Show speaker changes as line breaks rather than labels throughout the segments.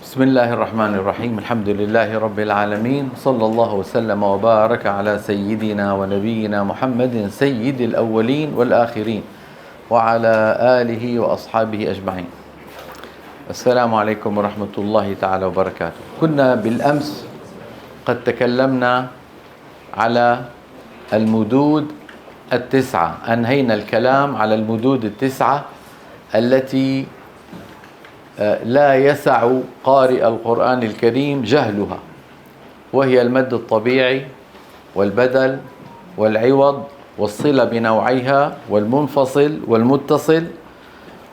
بسم الله الرحمن الرحيم. الحمد لله رب العالمين، صلى الله وسلم وبارك على سيدنا ونبينا محمد سيد الأولين والآخرين وعلى آله وأصحابه أجمعين. السلام عليكم ورحمة الله تعالى وبركاته. كنا بالأمس قد تكلمنا على المدود التسعة، أنهينا الكلام على المدود التسعة التي لا يسع قارئ القرآن الكريم جهلها، وهي المد الطبيعي والبدل والعوض والصلة بنوعيها والمنفصل والمتصل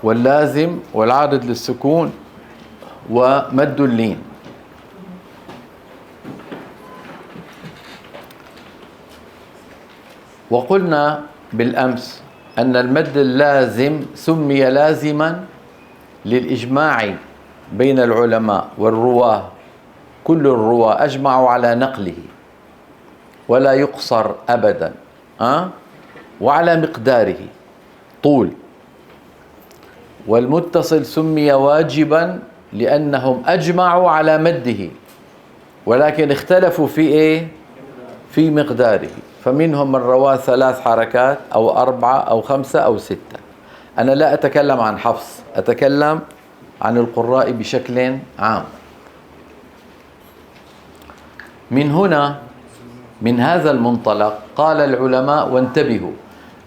واللازم والعارض للسكون ومد اللين. وقلنا بالأمس أن المد اللازم سمي لازما للإجماع بين العلماء والرواه، كل الرواه أجمعوا على نقله ولا يقصر أبدا، وعلى مقداره طول. والمتصل سمي واجبا لأنهم أجمعوا على مده ولكن اختلفوا في إيه؟ في مقداره، فمنهم من رواه 3 حركات أو 4 أو 5 أو 6. أنا لا أتكلم عن حفص، أتكلم عن القراء بشكل عام. من هنا، من هذا المنطلق، قال العلماء، وانتبهوا،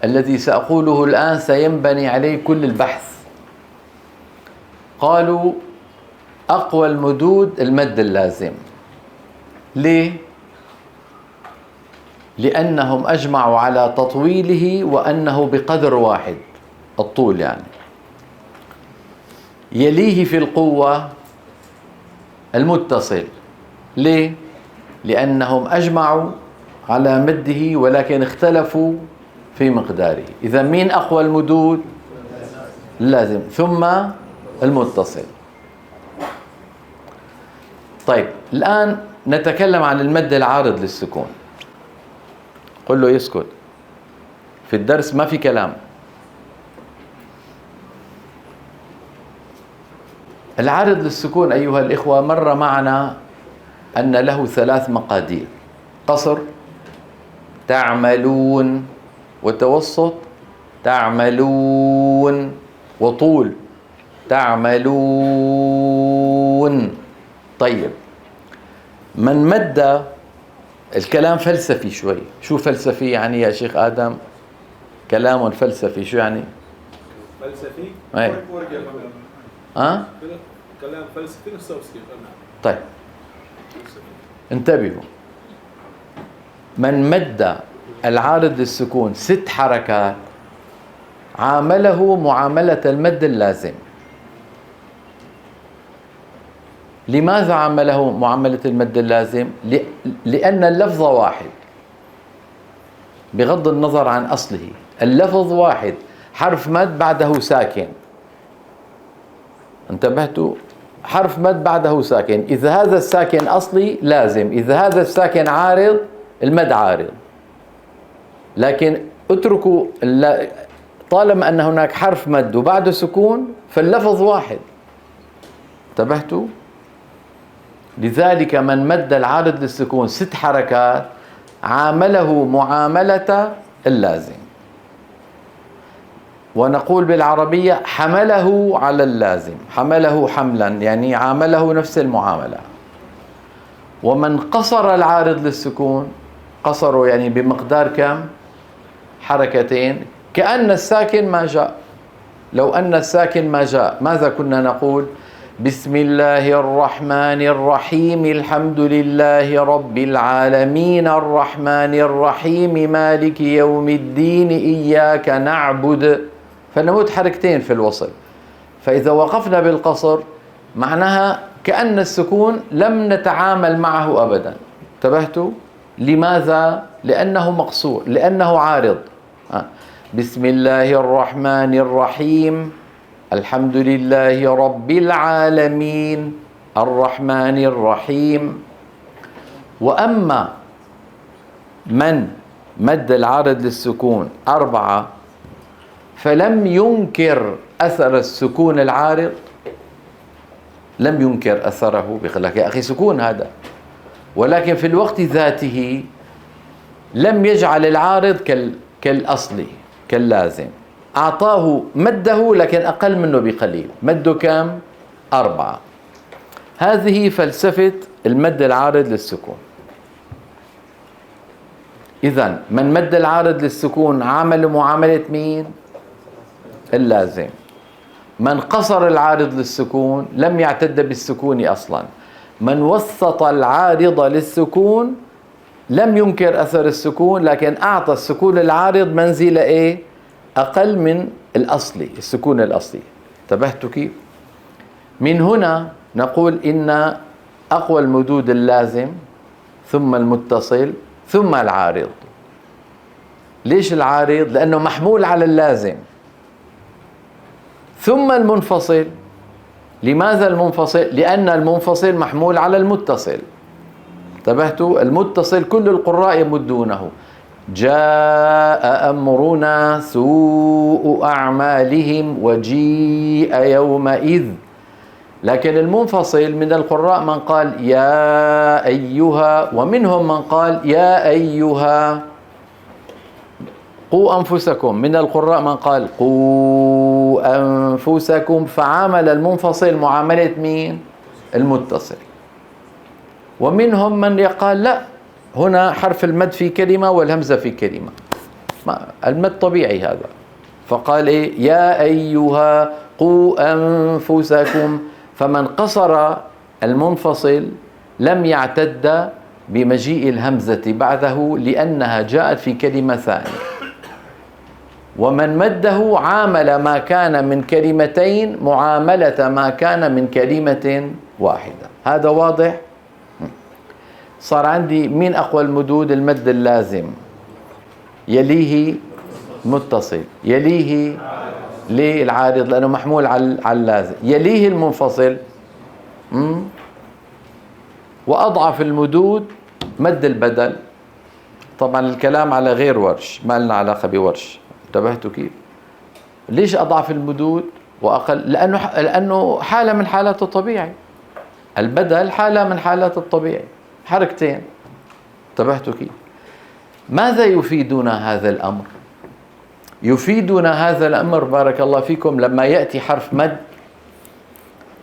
الذي سأقوله الآن سينبني عليه كل البحث. قالوا أقوى المدود المد اللازم. ليه؟ لأنهم أجمعوا على تطويله وأنه بقدر واحد، الطول يعني. يليه في القوة المتصل. ليه؟ لأنهم أجمعوا على مده ولكن اختلفوا في مقداره. إذا مين أقوى المدود؟ اللازم، ثم المتصل. طيب الآن نتكلم عن المد العارض للسكون. قل له يسكت، في الدرس ما في كلام. العارض للسكون أيها الإخوة مر معنا أن له 3 مقادير: قصر، تعملون، وتوسط، تعملون، وطول، تعملون. طيب، من مد، الكلام فلسفي شوي. شو فلسفي يعني يا شيخ آدم؟ كلام فلسفي شو يعني؟
فلسفي؟
أي.
كلام فلسفي نفسه.
طيب انتبهوا، من مد العارض للسكون 6 حركات عامله معاملة المد اللازم. لماذا عامله معاملة المد اللازم؟ لأن اللفظ واحد، بغض النظر عن أصله، اللفظ واحد، حرف مد بعده ساكن. انتبهتوا؟ حرف مد بعده ساكن، إذا هذا الساكن أصلي لازم، إذا هذا الساكن عارض المد عارض. لكن اتركوا، طالما أن هناك حرف مد وبعده سكون فاللفظ واحد. انتبهتوا؟ لذلك من مد العارض للسكون 6 حركات عامله معاملة اللازم. ونقول بالعربية حمله على اللازم، حمله حملا، يعني عامله نفس المعاملة. ومن قصر العارض للسكون، قصره يعني بمقدار كم؟ 2 حركات، كأن الساكن ما جاء. لو أن الساكن ما جاء ماذا كنا نقول؟ بسم الله الرحمن الرحيم، الحمد لله رب العالمين، الرحمن الرحيم، مالك يوم الدين، إياك نعبد. فنموت 2 حركات في الوصل. فإذا وقفنا بالقصر معناها كأن السكون لم نتعامل معه أبدا. انتبهتوا؟ لماذا؟ لأنه مقصور، لأنه عارض. بسم الله الرحمن الرحيم، الحمد لله رب العالمين، الرحمن الرحيم. وأما من مد العارض للسكون 4 فلم ينكر أثر السكون العارض، لم ينكر أثره، بيقول لك يا أخي سكون هذا، ولكن في الوقت ذاته لم يجعل العارض كالأصلي كاللازم، أعطاه مده لكن أقل منه بقليل. مده كم؟ 4. هذه فلسفة المد العارض للسكون. إذن من مد العارض للسكون عامل معاملة مين؟ اللازم. من قصر العارض للسكون لم يعتد بالسكون أصلا. من وسط العارض للسكون لم ينكر أثر السكون، لكن أعطى السكون العارض منزلة إيه؟ أقل من الأصلي، السكون الأصلي. انتبهتوا كيف؟ من هنا نقول إن أقوى المدود اللازم، ثم المتصل، ثم العارض. ليش العارض؟ لأنه محمول على اللازم. ثم المنفصل. لماذا المنفصل؟ لأن المنفصل محمول على المتصل. انتبهتوا؟ المتصل كل القراء يمدونه. جاء أمرنا سوء أعمالهم وجيء يومئذ. لكن المنفصل من القراء من قال يا أيها، ومنهم من قال يا أيها قوا أنفسكم. من القراء من قال قوا أنفسكم، فعامل المنفصل معاملة مين؟ المتصل. ومنهم من يقال لا، هنا حرف المد في كلمة والهمزة في كلمة، المد طبيعي هذا، فقال إيه؟ يا أيها قوا أنفسكم. فمن قصر المنفصل لم يعتد بمجيء الهمزة بعده لأنها جاءت في كلمة ثانية. ومن مده عامل ما كان من كلمتين معاملة ما كان من كلمة واحدة. هذا واضح؟ صار عندي مين أقوى المدود؟ المد اللازم، يليه متصل، يليه ليه العارض؟ لأنه محمول على اللازم، يليه المنفصل. وأضعف المدود مد البدل. طبعا الكلام على غير ورش، ما لنا علاقة بورش. انتبهتوا كيف؟ ليش أضعف المدود وأقل؟ لأنه حالة من حالات الطبيعي. البدل حالة من حالات الطبيعي، حركتين. انتبهتوا كيف؟ ماذا يفيدنا هذا الأمر؟ يفيدنا هذا الأمر بارك الله فيكم لما يأتي حرف مد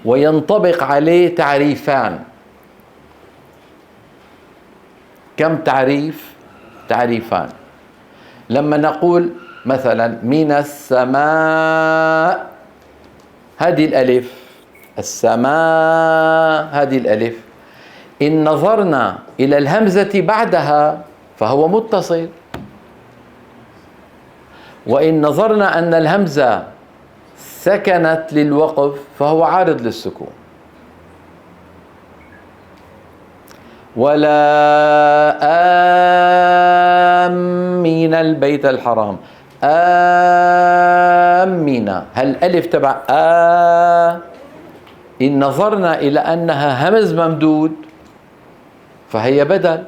وينطبق عليه تعريفان. كم تعريف؟ تعريفان. لما نقول مثلا من السماء، هذه الألف، السماء هذه الألف، إن نظرنا إلى الهمزة بعدها فهو متصل، وإن نظرنا أن الهمزة سكنت للوقف فهو عارض للسكون. ولا آمين البيت الحرام، آمين، هل ألف تبع إن نظرنا إلى أنها همز ممدود فهي بدل،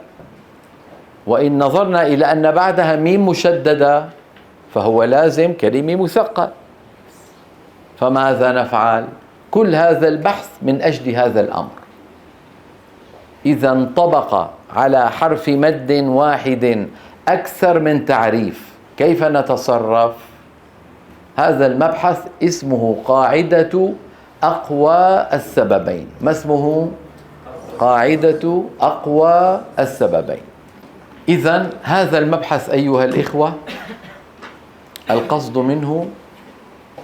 وإن نظرنا إلى أن بعدها ميم مشددة فهو لازم كلمة مثقل. فماذا نفعل؟ كل هذا البحث من أجل هذا الأمر. إذا انطبق على حرف مد واحد أكثر من تعريف، كيف نتصرف؟ هذا المبحث اسمه قاعدة أقوى السببين. ما اسمه؟ قاعدة أقوى السببين. إذن هذا المبحث أيها الإخوة القصد منه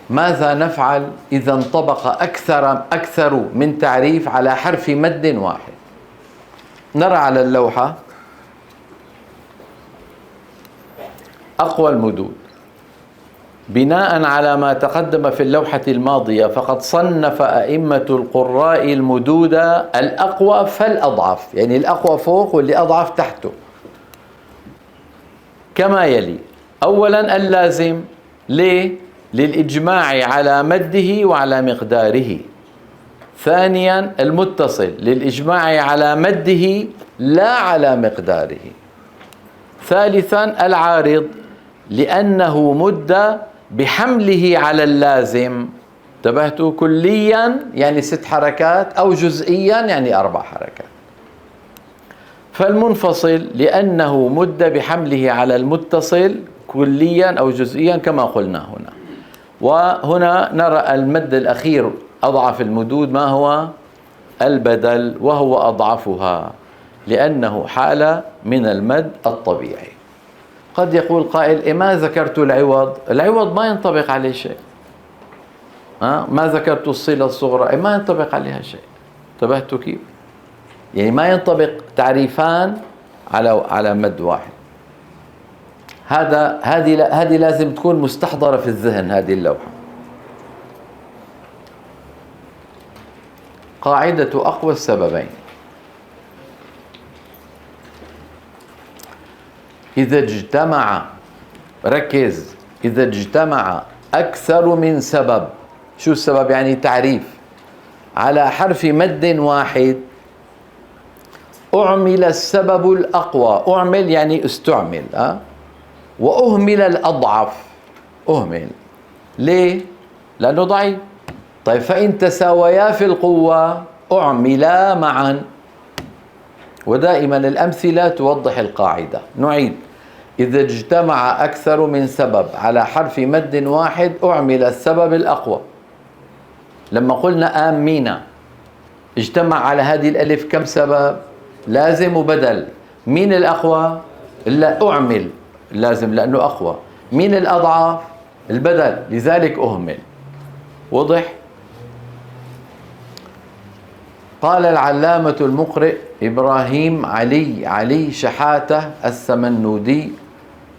ماذا نفعل إذا انطبق أكثر من تعريف على حرف مد واحد. نرى على اللوحة أقوى المدود. بناء على ما تقدم في اللوحة الماضية فقد صنف أئمة القراء المدود الأقوى فالأضعف، يعني الأقوى فوق واللي أضعف تحته، كما يلي. أولا اللازم، ليه؟ للإجماع على مده وعلى مقداره. ثانيا المتصل، للإجماع على مده لا على مقداره. ثالثا العارض، لأنه مد بحمله على اللازم. انتبهتوا؟ كليا يعني 6 حركات، أو جزئيا يعني 4 حركات. فالمنفصل لأنه مد بحمله على المتصل كليا أو جزئيا كما قلنا هنا. وهنا نرى المد الأخير أضعف المدود ما هو؟ البدل، وهو أضعفها لأنه حالة من المد الطبيعي. قد يقول قائل ما ذكرت العوض؟ العوض ما ينطبق عليه شيء. ما ذكرت الصلة الصغرى ما ينطبق عليها شيء. انتبهتوا كيف؟ يعني ما ينطبق تعريفان على مد واحد. هذه لازم تكون مستحضرة في الذهن هذه اللوحة. قاعدة أقوى السببين: إذا اجتمع، ركز، إذا اجتمع أكثر من سبب. شو السبب؟ يعني تعريف على حرف مد واحد، أعمل السبب الأقوى. أعمل يعني استعمل، وأهمل الأضعف. أهمل ليه؟ لأنه ضعيف. طيب فإن تساويا في القوة أعملا معا. ودائما الأمثلة توضح القاعدة. نعيد: إذا اجتمع أكثر من سبب على حرف مد واحد أعمل السبب الأقوى. لما قلنا آمين اجتمع على هذه الألف كم سبب؟ لازم وبدل. مين الأقوى؟ لا أعمل لازم لأنه أقوى. مين الأضعف؟ البدل، لذلك أهمل. وضح؟ قال العلامة المقرئ إبراهيم علي شحاتة السمنودي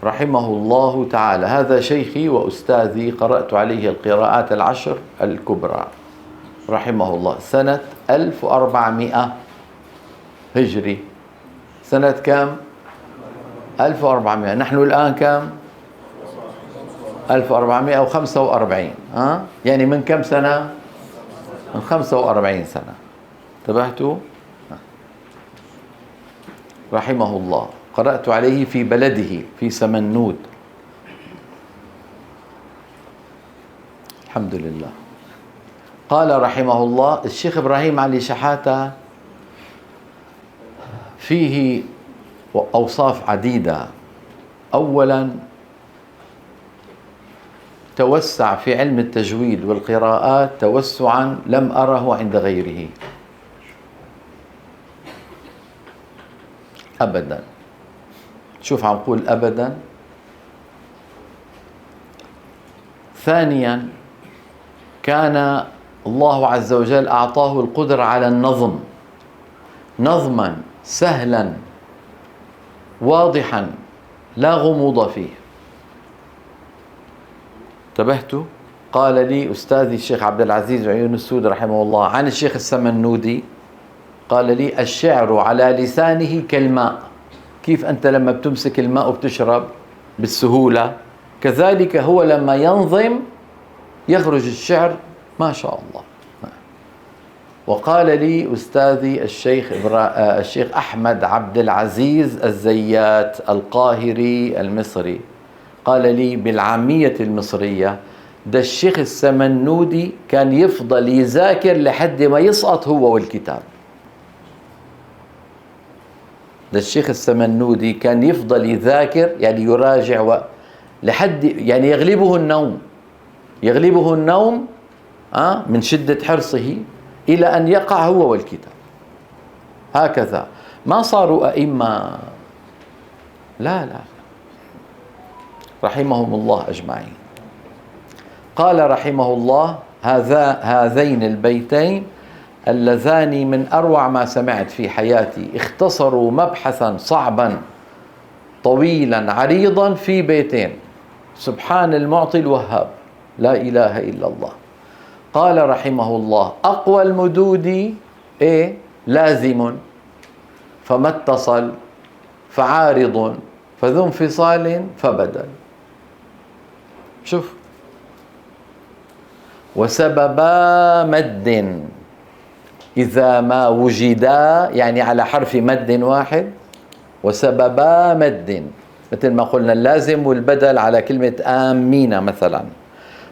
رحمه الله تعالى: هذا شيخي وأستاذي، قرأت عليه القراءات العشر الكبرى، رحمه الله، سنة 1400 هجري. سنة كم؟ 1400. نحن الآن كم؟ 1445. يعني من كم سنة؟ من 45 سنة. انتبهتوا؟ رحمه الله. قرأت عليه في بلده في سمنود. الحمد لله. قال رحمه الله: الشيخ إبراهيم علي شحاتة فيه أوصاف عديدة. أولا توسع في علم التجويد والقراءات توسعا لم أره عند غيره أبدا. شوف عم قول أبدا. ثانيا كان الله عز وجل أعطاه القدرة على النظم، نظما سهلا واضحا لا غموض فيه. انتبهتوا؟ قال لي أستاذي الشيخ عبد العزيز عيون السود رحمه الله عن الشيخ السمنودي، قال لي: الشعر على لسانه كالماء. كيف أنت لما بتمسك الماء وبتشرب بالسهولة، كذلك هو لما ينظم يخرج الشعر ما شاء الله. وقال لي أستاذي الشيخ أحمد عبد العزيز الزيات القاهري المصري، قال لي بالعامية المصرية: ده الشيخ السمنودي كان يفضل يذاكر لحد ما يسقط هو والكتاب. ده الشيخ السمنودي كان يفضل يذاكر يعني يراجع لحد يعني يغلبه النوم من شدة حرصه إلى أن يقع هو والكتاب. هكذا ما صاروا أئمة، لا رحمهم الله أجمعين. قال رحمه الله: هذين البيتين اللذان من أروع ما سمعت في حياتي، اختصروا مبحثا صعبا طويلا عريضا في بيتين. سبحان المعطي الوهاب، لا إله إلا الله. قال رحمه الله: أقوى المدود لازم، فما اتصل، فعارض، فذو انفصال، فبدل. شوف: وسببا مد إذا ما وجدا، يعني على حرف مد واحد. وسببا مد مثل ما قلنا اللازم والبدل على كلمة آمين مثلا.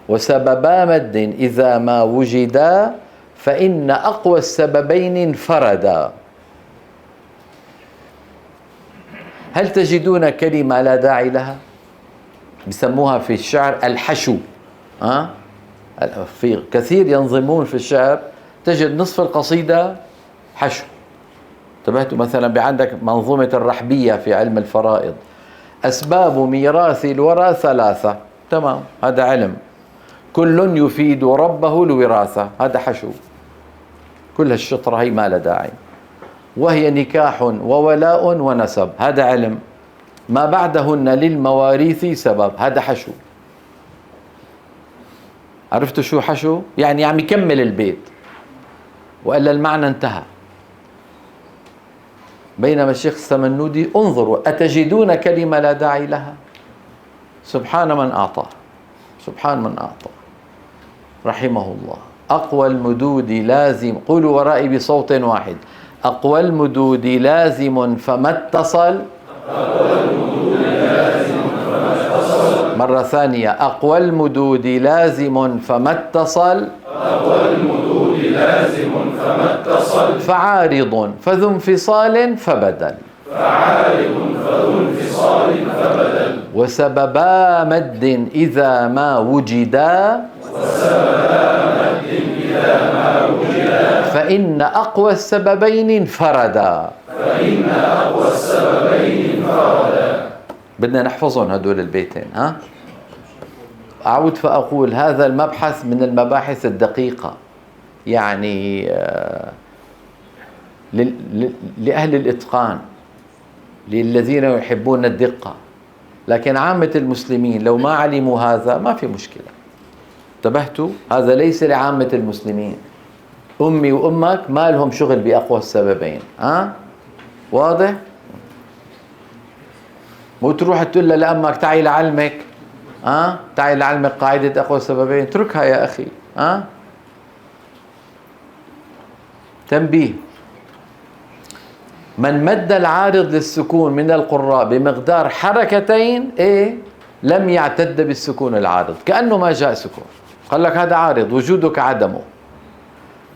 وسببا مد إذا ما وجدا فإن أقوى السببين انفردا. هل تجدون كلمة لا داعي لها؟ بسموها في الشعر الحشو. في كثير ينظمون في الشعر تجد نصف القصيدة حشو. انتبهتوا مثلا عندك منظومة الرحبية في علم الفرائض، أسباب ميراث الورى ثلاثة، تمام، هذا علم. كل يفيد ربه الوراثة، هذا حشو. كل هالشطرة هي ما لها داعي. وهي نكاح وولاء ونسب، هذا علم. ما بعدهن للمواريث سبب، هذا حشو. عرفتوا شو حشو؟ يعني عم يكمل البيت وإلا المعنى انتهى. بينما الشيخ السمنودي انظروا أتجدون كلمة لا داعي لها؟ سبحان من أعطى، سبحان من أعطى رحمه الله. أقوى المدود لازم، قولوا ورائي بصوت واحد، أقوى المدود لازم فما اتصل. مرة ثانية، أقوى المدود لازم فما اتصل. فعارض فذو انفصال فبدل. وسببا مد إذا ما وجدا فإن أقوى السببين انفردا. بدنا نحفظهم هدول البيتين. أعود فأقول هذا المبحث من المباحث الدقيقة، يعني لأهل الإتقان، للذين يحبون الدقة. لكن عامة المسلمين لو ما علموا هذا ما في مشكلة. انتبهتوا؟ هذا ليس لعامة المسلمين. أمي وأمك ما لهم شغل بأقوى السببين. واضح؟ مو تروح تقول لأمك تعي لعلمك، تعي لعلمك قاعدة أقوى السببين، اتركها يا أخي. تنبيه: من مد العارض للسكون من القراء بمقدار حركتين لم يعتد بالسكون العارض، كأنه ما جاء سكون، قال لك هذا عارض وجودك عدمه.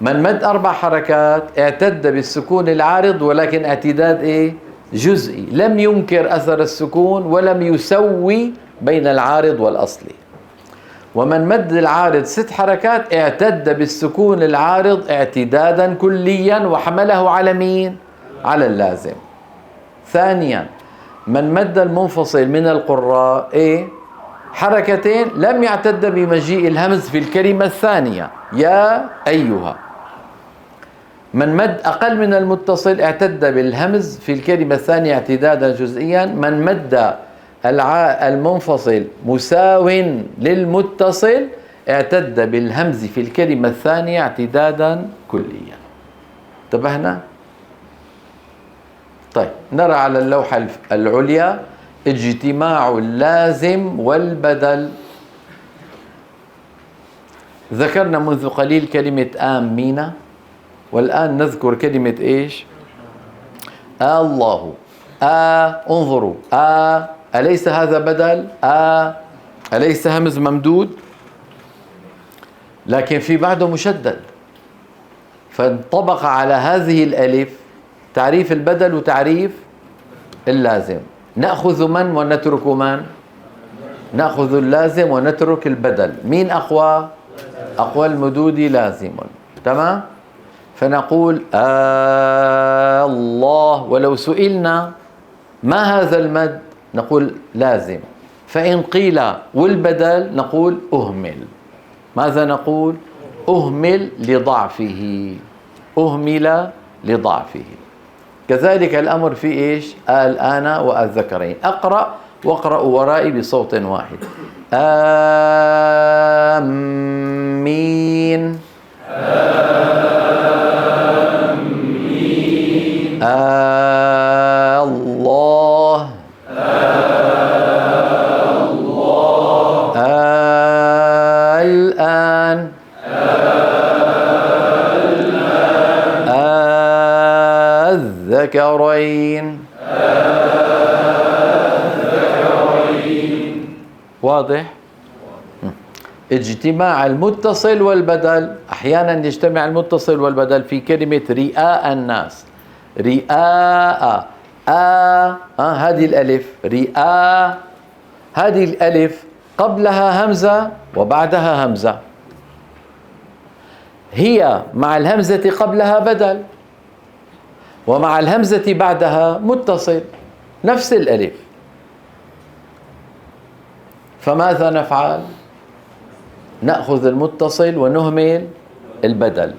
من مد 4 حركات اعتد بالسكون العارض ولكن اعتداد جزئي، لم ينكر أثر السكون ولم يسوي بين العارض والأصلي. ومن مد العارض 6 حركات اعتد بالسكون العارض اعتدادا كليا وحمله على مين؟ على اللازم. ثانيا، من مد المنفصل من القراء حركتين لم يعتد بمجيء الهمز في الكلمة الثانية، يا أيها. من مد أقل من المتصل اعتد بالهمز في الكلمة الثانية اعتدادا جزئيا. من مد المنفصل مساو للمتصل اعتد بالهمز في الكلمة الثانية اعتدادا كليا. انتبهنا؟ طيب، نرى على اللوحة العليا اجتماع اللازم والبدل. ذكرنا منذ قليل كلمة آمين، والآن نذكر كلمة إيش؟ الله. انظروا، أليس هذا بدل؟ أليس همز ممدود؟ لكن في بعده مشدد، فانطبق على هذه الألف تعريف البدل وتعريف اللازم. نأخذ من ونترك من؟ نأخذ اللازم ونترك البدل. مين أقوى؟ أقوى المدود لازم، تمام؟ فنقول الله. ولو سئلنا ما هذا المد نقول لازم. فإن قيل والبدل نقول أهمل. ماذا نقول؟ أهمل لضعفه، أهمل لضعفه. كذلك الأمر في إيش؟ الآن والذكرين. أقرأ واقرأوا ورائي بصوت واحد. آمين. آمين. الله. الله. الآن. الذكرين. واضح؟ اجتماع المتصل والبدل. أحيانا يجتمع المتصل والبدل في كلمة رئاء الناس. رئاء هذه الألف رئاء، هذه الألف قبلها همزة وبعدها همزة، هي مع الهمزة قبلها بدل ومع الهمزة بعدها متصل، نفس الألف. فماذا نفعل؟ نأخذ المتصل ونهمل البدل.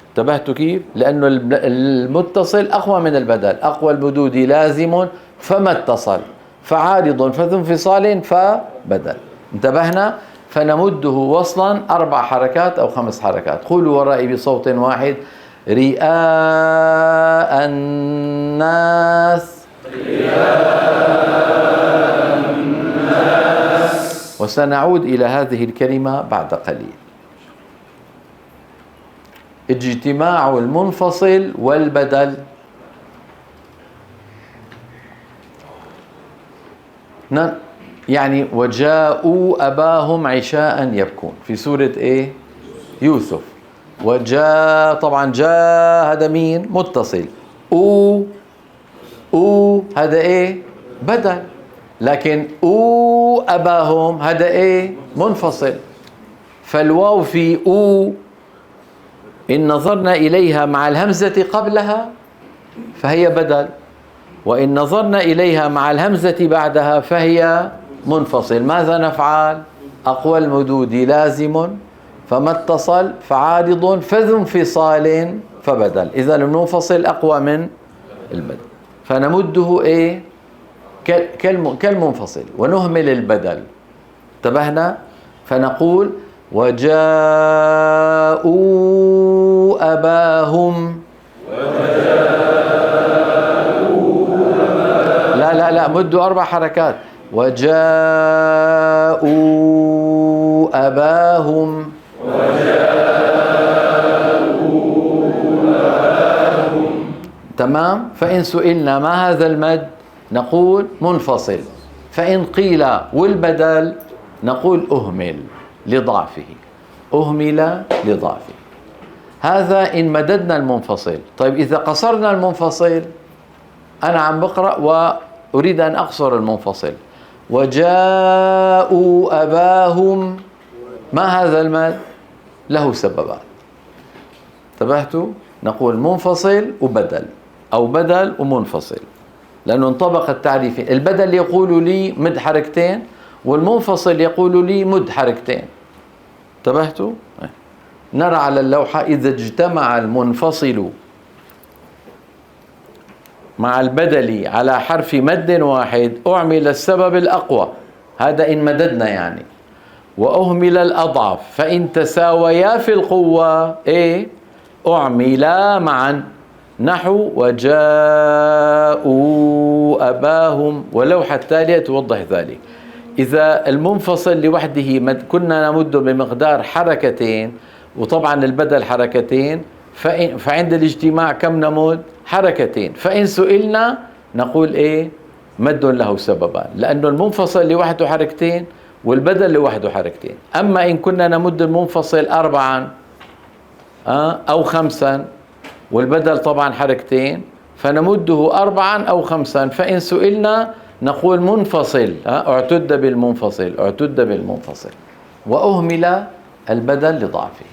انتبهتوا كيف؟ لأنه المتصل أقوى من البدل. أقوى المدود لازم فما اتصل، فعارض فذو انفصال فبدل. انتبهنا؟ فنمده وصلا 4 حركات أو 5 حركات. قولوا ورائي بصوت واحد: رئاء الناس. وسنعود إلى هذه الكلمة بعد قليل. اجتماع المنفصل والبدل. يعني وجاءوا أباهم عشاء يبكون في سورة إيه؟ يوسف. وجاء، طبعا جاء هذا مين؟ متصل. هذا إيه؟ بدل. لكن أباهم هذا إيه؟ منفصل. فالواو في إن نظرنا إليها مع الهمزة قبلها فهي بدل، وإن نظرنا إليها مع الهمزة بعدها فهي منفصل. ماذا نفعل؟ أقوى المدود لازم فما اتصل، فعارض فذو انفصال فبدل. إذا المنفصل أقوى من البدل، فنمده إيه؟ كالمنفصل ونهمل البدل. انتبهنا؟ فنقول وجاءوا أباهم. لا مدوا 4 حركات. وجاءوا أباهم. تمام. فإن سئلنا ما هذا المد نقول منفصل، فإن قيل والبدل نقول أهمل لضعفه. أهمل لضعفه. هذا إن مددنا المنفصل. طيب إذا قصرنا المنفصل، أنا عم بقرأ وأريد أن أقصر المنفصل. وجاءوا أباهم، ما هذا المد؟ له سببات. انتبهتوا؟ نقول منفصل وبدل، أو بدل ومنفصل، لأنه انطبق التعريف. البدل يقول لي مد حركتين، والمنفصل يقول لي مد حركتين. انتبهتوا؟ نرى على اللوحة إذا اجتمع المنفصل مع البدل على حرف مد واحد أعمل السبب الأقوى، هذا إن مددنا يعني، وأهمل الأضعف. فإن تساويا في القوة إيه؟ أعملا معا. نحو وجاءوا أباهم. ولوحة التالية توضح ذلك. إذا المنفصل لوحده كنا نمد بمقدار حركتين، وطبعا البدل حركتين، فعند الاجتماع كم نمد؟ حركتين. فإن سئلنا نقول إيه؟ مد له سببان، لأنه المنفصل لوحده حركتين والبدل لوحده حركتين. أما إن كنا نمد المنفصل 4 أو 5 والبدل طبعا حركتين، فنمده 4 أو 5. فإن سئلنا نقول منفصل، اعتد بالمنفصل، اعتد بالمنفصل، وأهمل البدل لضعفه.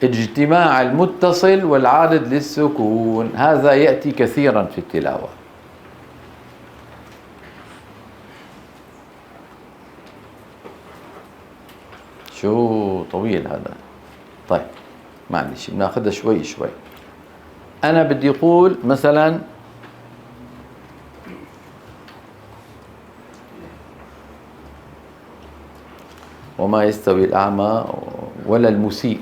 اجتماع المتصل والعارض للسكون، هذا يأتي كثيرا في التلاوة. شو طويل هذا. طيب معلش بناخذها شوي شوي. أنا بدي أقول مثلا وما يستوي الأعمى ولا المسيء،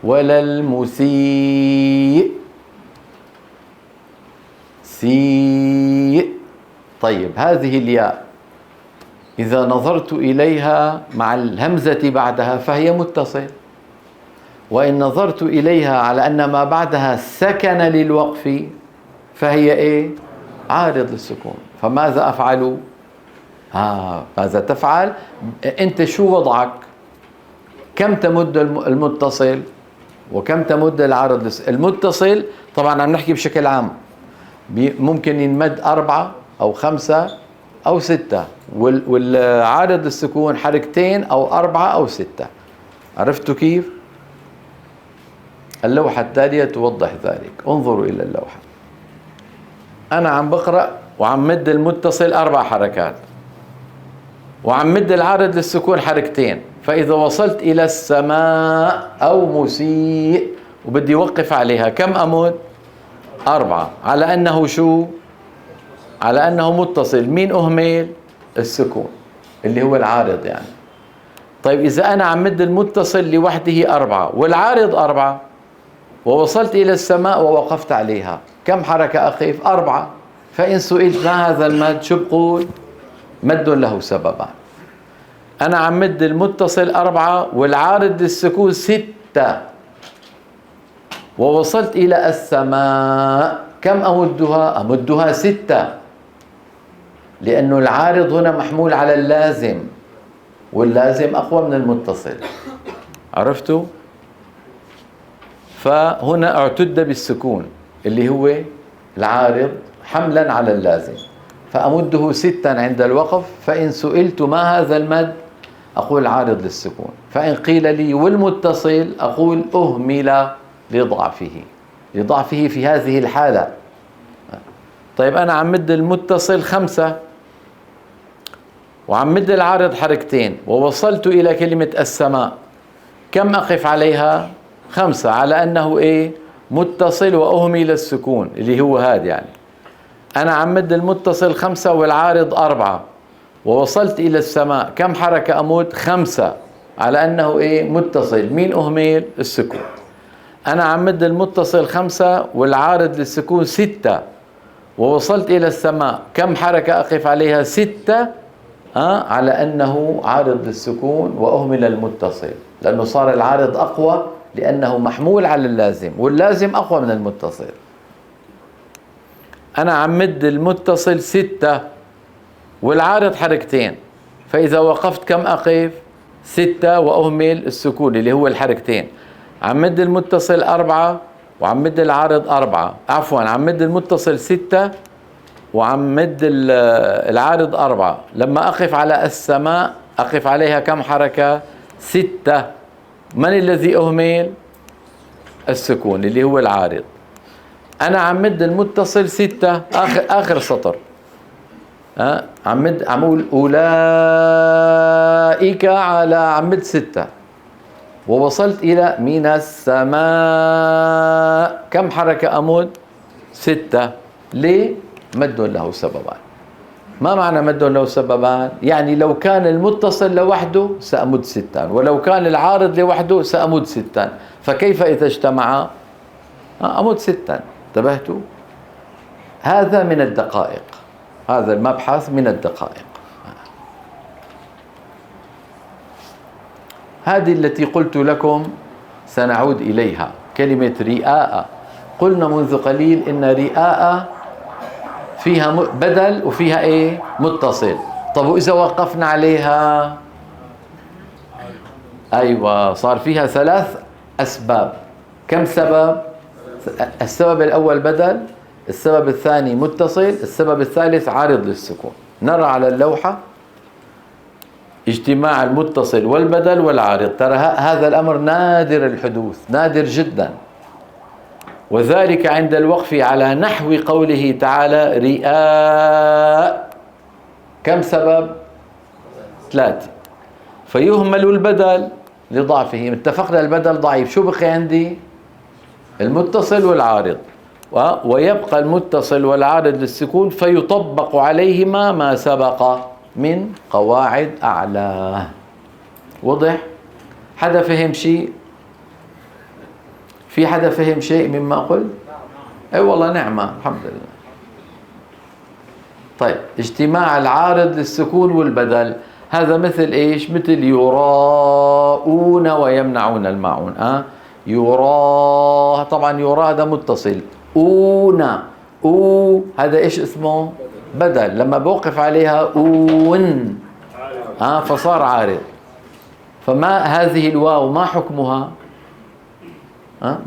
ولا المسيء سيء. طيب هذه الياء إذا نظرت إليها مع الهمزة بعدها فهي متصل، وإن نظرت إليها على أن ما بعدها سكن للوقف فهي إيه؟ عارض للسكون. فماذا أفعل؟ ماذا تفعل؟ أنت شو وضعك؟ كم تمد المتصل وكم تمد العارض؟ المتصل طبعا عم نحكي بشكل عام، ممكن ينمد 4 أو 5 أو 6، والعارض السكون حركتين أو 4 أو 6. عرفتوا كيف؟ اللوحة التالية توضح ذلك. انظروا إلى اللوحة. أنا عم بقرأ وعم مد المتصل 4 حركات، وعم مد العارض للسكون حركتين. فإذا وصلت إلى السماء أو مسيء وبدي وقف عليها، كم أمد؟ 4، على أنه شو؟ على أنه متصل. مين أهمل؟ السكون اللي هو العارض يعني. طيب إذا أنا عم مد المتصل لوحده 4 والعارض 4 ووصلت إلى السماء ووقفت عليها، كم حركة أخف؟ 4. فإن سئلت ما هذا المد، شو بقول؟ مد له سببان. أنا عم مد المتصل 4 والعارض للسكون 6 ووصلت إلى السماء، كم أمدها؟ أمدها 6، لأنه العارض هنا محمول على اللازم، واللازم أقوى من المتصل. عرفتوا؟ فهنا اعتد بالسكون اللي هو العارض حملا على اللازم، فأمده 6 عند الوقف. فإن سئلت ما هذا المد، أقول عارض للسكون. فإن قيل لي والمتصل، أقول أهمل لضعفه في هذه الحالة. طيب أنا عم مد المتصل 5 وعم مد العارض حركتين ووصلت إلى كلمة السماء، كم أقف عليها؟ 5، على أنه إيه؟ متصل وأهمل السكون اللي هو هذا يعني. أنا عم مد المتصل 5 والعارض 4 ووصلت إلى السماء، كم حركة أمد؟ 5، على أنه إيه؟ متصل. مين أهمل؟ السكون. أنا عم مد المتصل 5 والعارض للسكون 6 ووصلت إلى السماء، كم حركة أقف عليها؟ 6، على أنه عارض للسكون وأهمل المتصل، لأنه صار العارض أقوى لأنه محمول على اللازم، واللازم أقوى من المتصل. أنا عم مد المتصل 6 والعارض حركتين، فإذا وقفت كم أقف؟ 6 وأهمل السكون اللي هو الحركتين. عم مد المتصل 4 وعم مد العارض 4، عفوا عم مد المتصل 6 وعم مد العارض 4. لما أقف على السماء أقف عليها كم حركة؟ 6. من الذي أهمل؟ السكون اللي هو العارض. أنا عم مد المتصل 6، آخر سطر، عم أقول أولئك على، عم مد 6 ووصلت إلى من السماء، كم حركة أمد؟ 6. ليه؟ مد له سببان. ما معنى مد له سببان؟ يعني لو كان المتصل لوحده سأمد 6، ولو كان العارض لوحده سأمد 6. فكيف إذا اجتمعا؟ أمد 6. انتبهتوا؟ هذا من الدقائق، هذا المبحث من الدقائق. هذه التي قلت لكم سنعود إليها، كلمة رئاء. قلنا منذ قليل إن رئاء فيها بدل وفيها إيه؟ متصل. طب وإذا وقفنا عليها؟ أيوة، صار فيها 3 أسباب. كم سبب؟ السبب الأول بدل، السبب الثاني متصل، السبب الثالث عارض للسكون. نرى على اللوحة اجتماع المتصل والبدل والعارض. ترى هذا الأمر نادر الحدوث، نادر جدا، وذلك عند الوقف على نحو قوله تعالى رئاء. كم سبب؟ 3. فيهمل البدل لضعفه. اتفقنا البدل ضعيف، شو بقي عندي؟ المتصل والعارض، ويبقى المتصل والعارض للسكون، فيطبق عليهما ما سبق من قواعد أعلى. وضح؟ حدا فهم شيء؟ في حدا فهم شيء مما قلت؟ اي والله نعمة، الحمد لله. طيب، اجتماع العارض للسكون والبدل هذا مثل ايش؟ مثل يراءون ويمنعون الماعون. يرى، طبعا يرى هذا متصل. أونا، هذا ايش اسمه؟ بدل، لما بوقف عليها أون فصار عارض. فما هذه الواو ما حكمها؟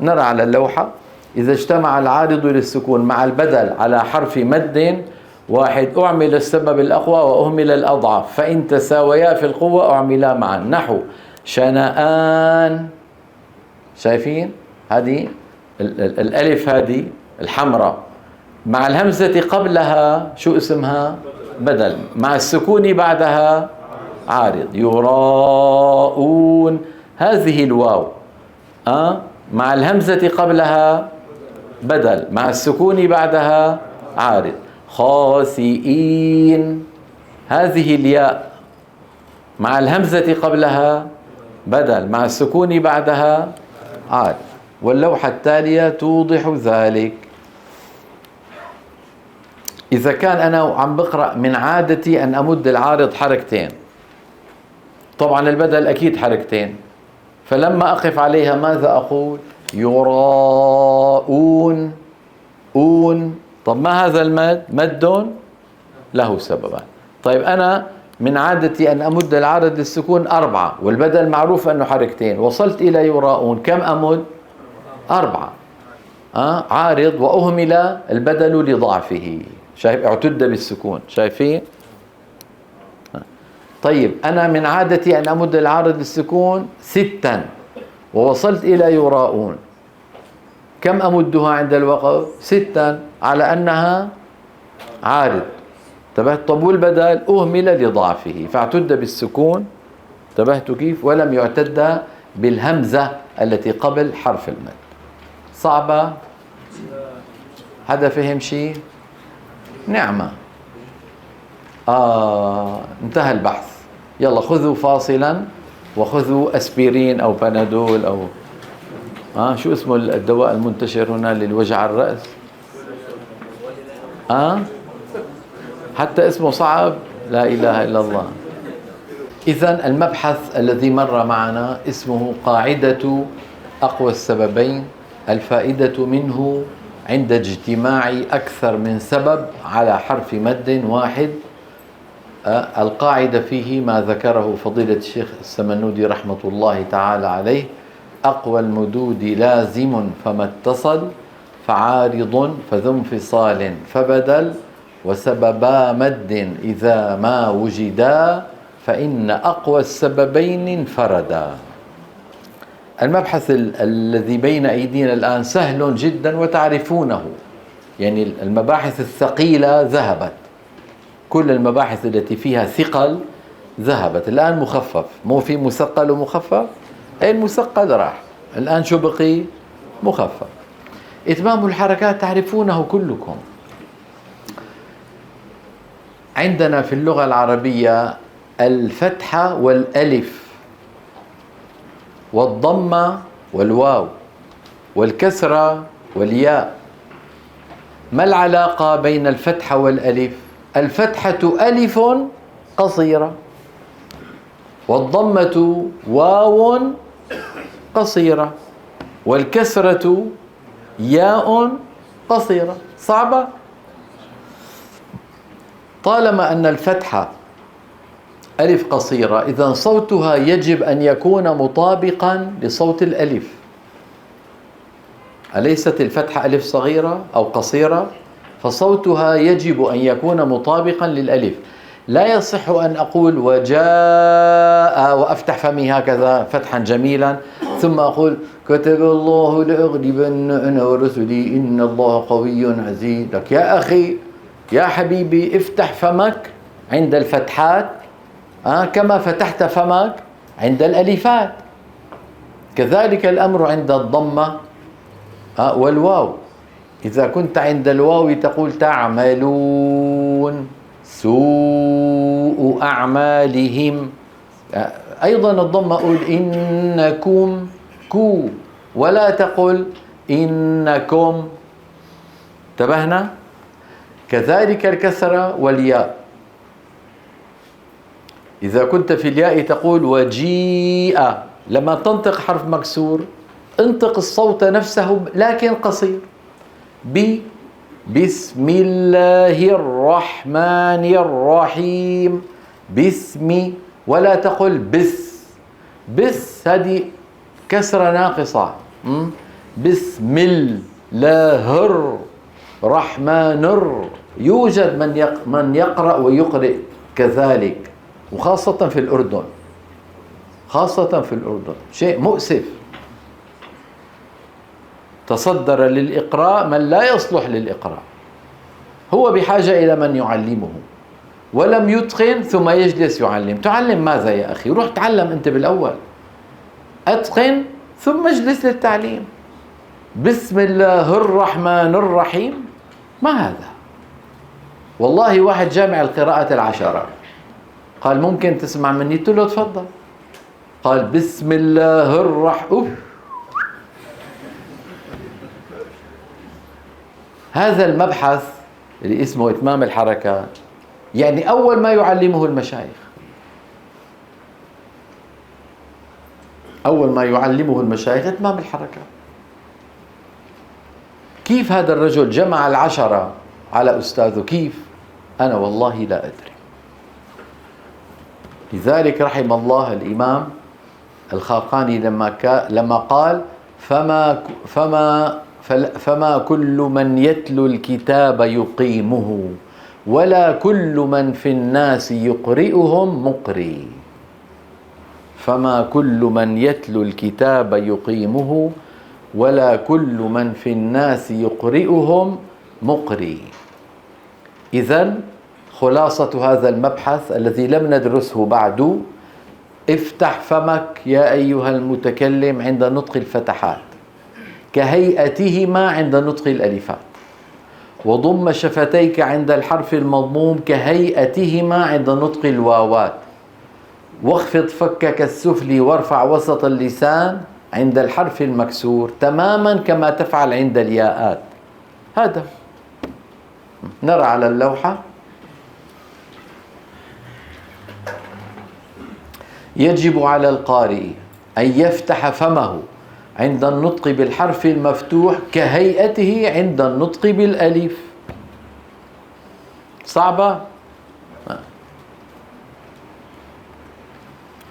نرى على اللوحة. إذا اجتمع العارض للسكون مع البدل على حرف مد واحد أعمل السبب الأقوى وأهمل الأضعف، فإن تساويا في القوة أعملا معا. نحو شنآن. شايفين هذه الألف هذه الحمراء مع الهمزة قبلها شو اسمها؟ بدل، مع السكون بعدها عارض. يراءون، هذه الواو مع الهمزة قبلها بدل، مع السكون بعدها عارض. خاسئين، هذه الياء مع الهمزة قبلها بدل، مع السكون بعدها عارض. واللوحة التالية توضح ذلك. إذا كان أنا عم بقرأ من عادتي أن أمد العارض حركتين، طبعا البدل أكيد حركتين، فلما أقف عليها ماذا أقول؟ يراءون أون. طب ما هذا المد؟ مد له سببان. طيب أنا من عادتي أن أمد العارض للسكون 4، والبدل معروف أنه حركتين، وصلت إلى يراءون، كم أمد؟ 4. عارض وأهمل البدل لضعفه. شايف؟ اعتد بالسكون. شايفين؟ طيب أنا من عادتي أن أمد العارض للسكون 6، ووصلت إلى يراءون، كم أمدها عند الوقف؟ 6 على أنها عارض. انتبهت؟ طب والبدل أهمل لضعفه فاعتد بالسكون. انتبهتوا كيف؟ ولم يعتد بالهمزة التي قبل حرف المد. صعبة؟ حدا فهم شيء؟ نعمة. انتهى البحث. يلا خذوا فاصلا، وخذوا أسبرين أو بنادول أو شو اسمه الدواء المنتشر هنا للوجع الرأس؟ حتى اسمه صعب، لا إله إلا الله. إذن المبحث الذي مر معنا اسمه قاعدة أقوى السببين. الفائدة منه عند اجتماع أكثر من سبب على حرف مد واحد. القاعدة فيه ما ذكره فضيلة الشيخ السمنودي رحمة الله تعالى عليه: أقوى المدود لازم فما اتصل، فعارض فذو انفصال فبدل، وسببا مد إذا ما وجدا، فإن أقوى السببين انفردا. المبحث الذي بين أيدينا الآن سهل جدا وتعرفونه، يعني المباحث الثقيلة ذهبت، كل المباحث التي فيها ثقل ذهبت. الآن مخفف، مو في مثقل ومخفف؟ أي المثقل راح، الآن شو بقي؟ مخفف. إتمام الحركات تعرفونه كلكم. عندنا في اللغة العربية الفتحة والألف، والضمة والواو، والكسرة والياء. ما العلاقة بين الفتحة والألف؟ الفتحة ألف قصيرة، والضمة واو قصيرة، والكسرة ياء قصيرة. صعبة؟ طالما أن الفتحة ألف قصيرة، إذن صوتها يجب أن يكون مطابقا لصوت الألف. أليست الفتحة ألف صغيرة أو قصيرة؟ فصوتها يجب أن يكون مطابقا للألف. لا يصح أن أقول وجاء وأفتح فمي هكذا فتحا جميلا، ثم أقول كتب الله لأغلبن أنا ورسلي إن الله قوي عزيز. لك يا أخي يا حبيبي افتح فمك عند الفتحات كما فتحت فمك عند الألفات. كذلك الأمر عند الضمة والواو. إذا كنت عند الواو تقول تعملون سوء أعمالهم. أيضا الضمة أقول إنكم كو، ولا تقل إنكم. انتبهنا؟ كذلك الكسرة والياء. إذا كنت في الياء تقول وجيء، لما تنطق حرف مكسور انطق الصوت نفسه لكن قصير. بسم الله الرحمن الرحيم. بسم، ولا تقل بس. بس هذه كسرة ناقصة. بسم الله الرحمن يوجد من يقرأ ويقرئ كذلك، وخاصة في الأردن، خاصة في الأردن شيء مؤسف. تصدر للإقراء من لا يصلح للإقراء، هو بحاجة إلى من يعلمه، ولم يتقن ثم يجلس يعلم. تعلم ماذا يا أخي؟ روح تعلم أنت بالأول، أتقن ثم اجلس للتعليم. بسم الله الرحمن الرحيم، ما هذا؟ والله واحد جامع القراءة العشرة قال ممكن تسمع مني؟ قلت له تفضل. قال بسم الله الرحمن. هذا المبحث اللي اسمه إتمام الحركات، يعني أول ما يعلمه المشايخ، أول ما يعلمه المشايخ إتمام الحركات. كيف هذا الرجل جمع العشرة على أستاذه؟ كيف؟ أنا والله لا أدري. لذلك رحم الله الإمام الخاقاني لما قال فما كل من يتلو الكتاب يقيمه، ولا كل من في الناس يقرئهم مقري. فما كل من يتلو الكتاب يقيمه، ولا كل من في الناس يقرئهم مقري. إذن خلاصة هذا المبحث الذي لم ندرسه بعد: افتح فمك يا أيها المتكلم عند نطق الفتحات كهيئتهما عند نطق الألفات، وضم شفتيك عند الحرف المضموم كهيئتهما عند نطق الواوات، واخفض فكك السفلي وارفع وسط اللسان عند الحرف المكسور تماما كما تفعل عند الياءات. هذا نرى على اللوحة. يجب على القارئ أن يفتح فمه عند النطق بالحرف المفتوح كهيئته عند النطق بالألف. صعبة؟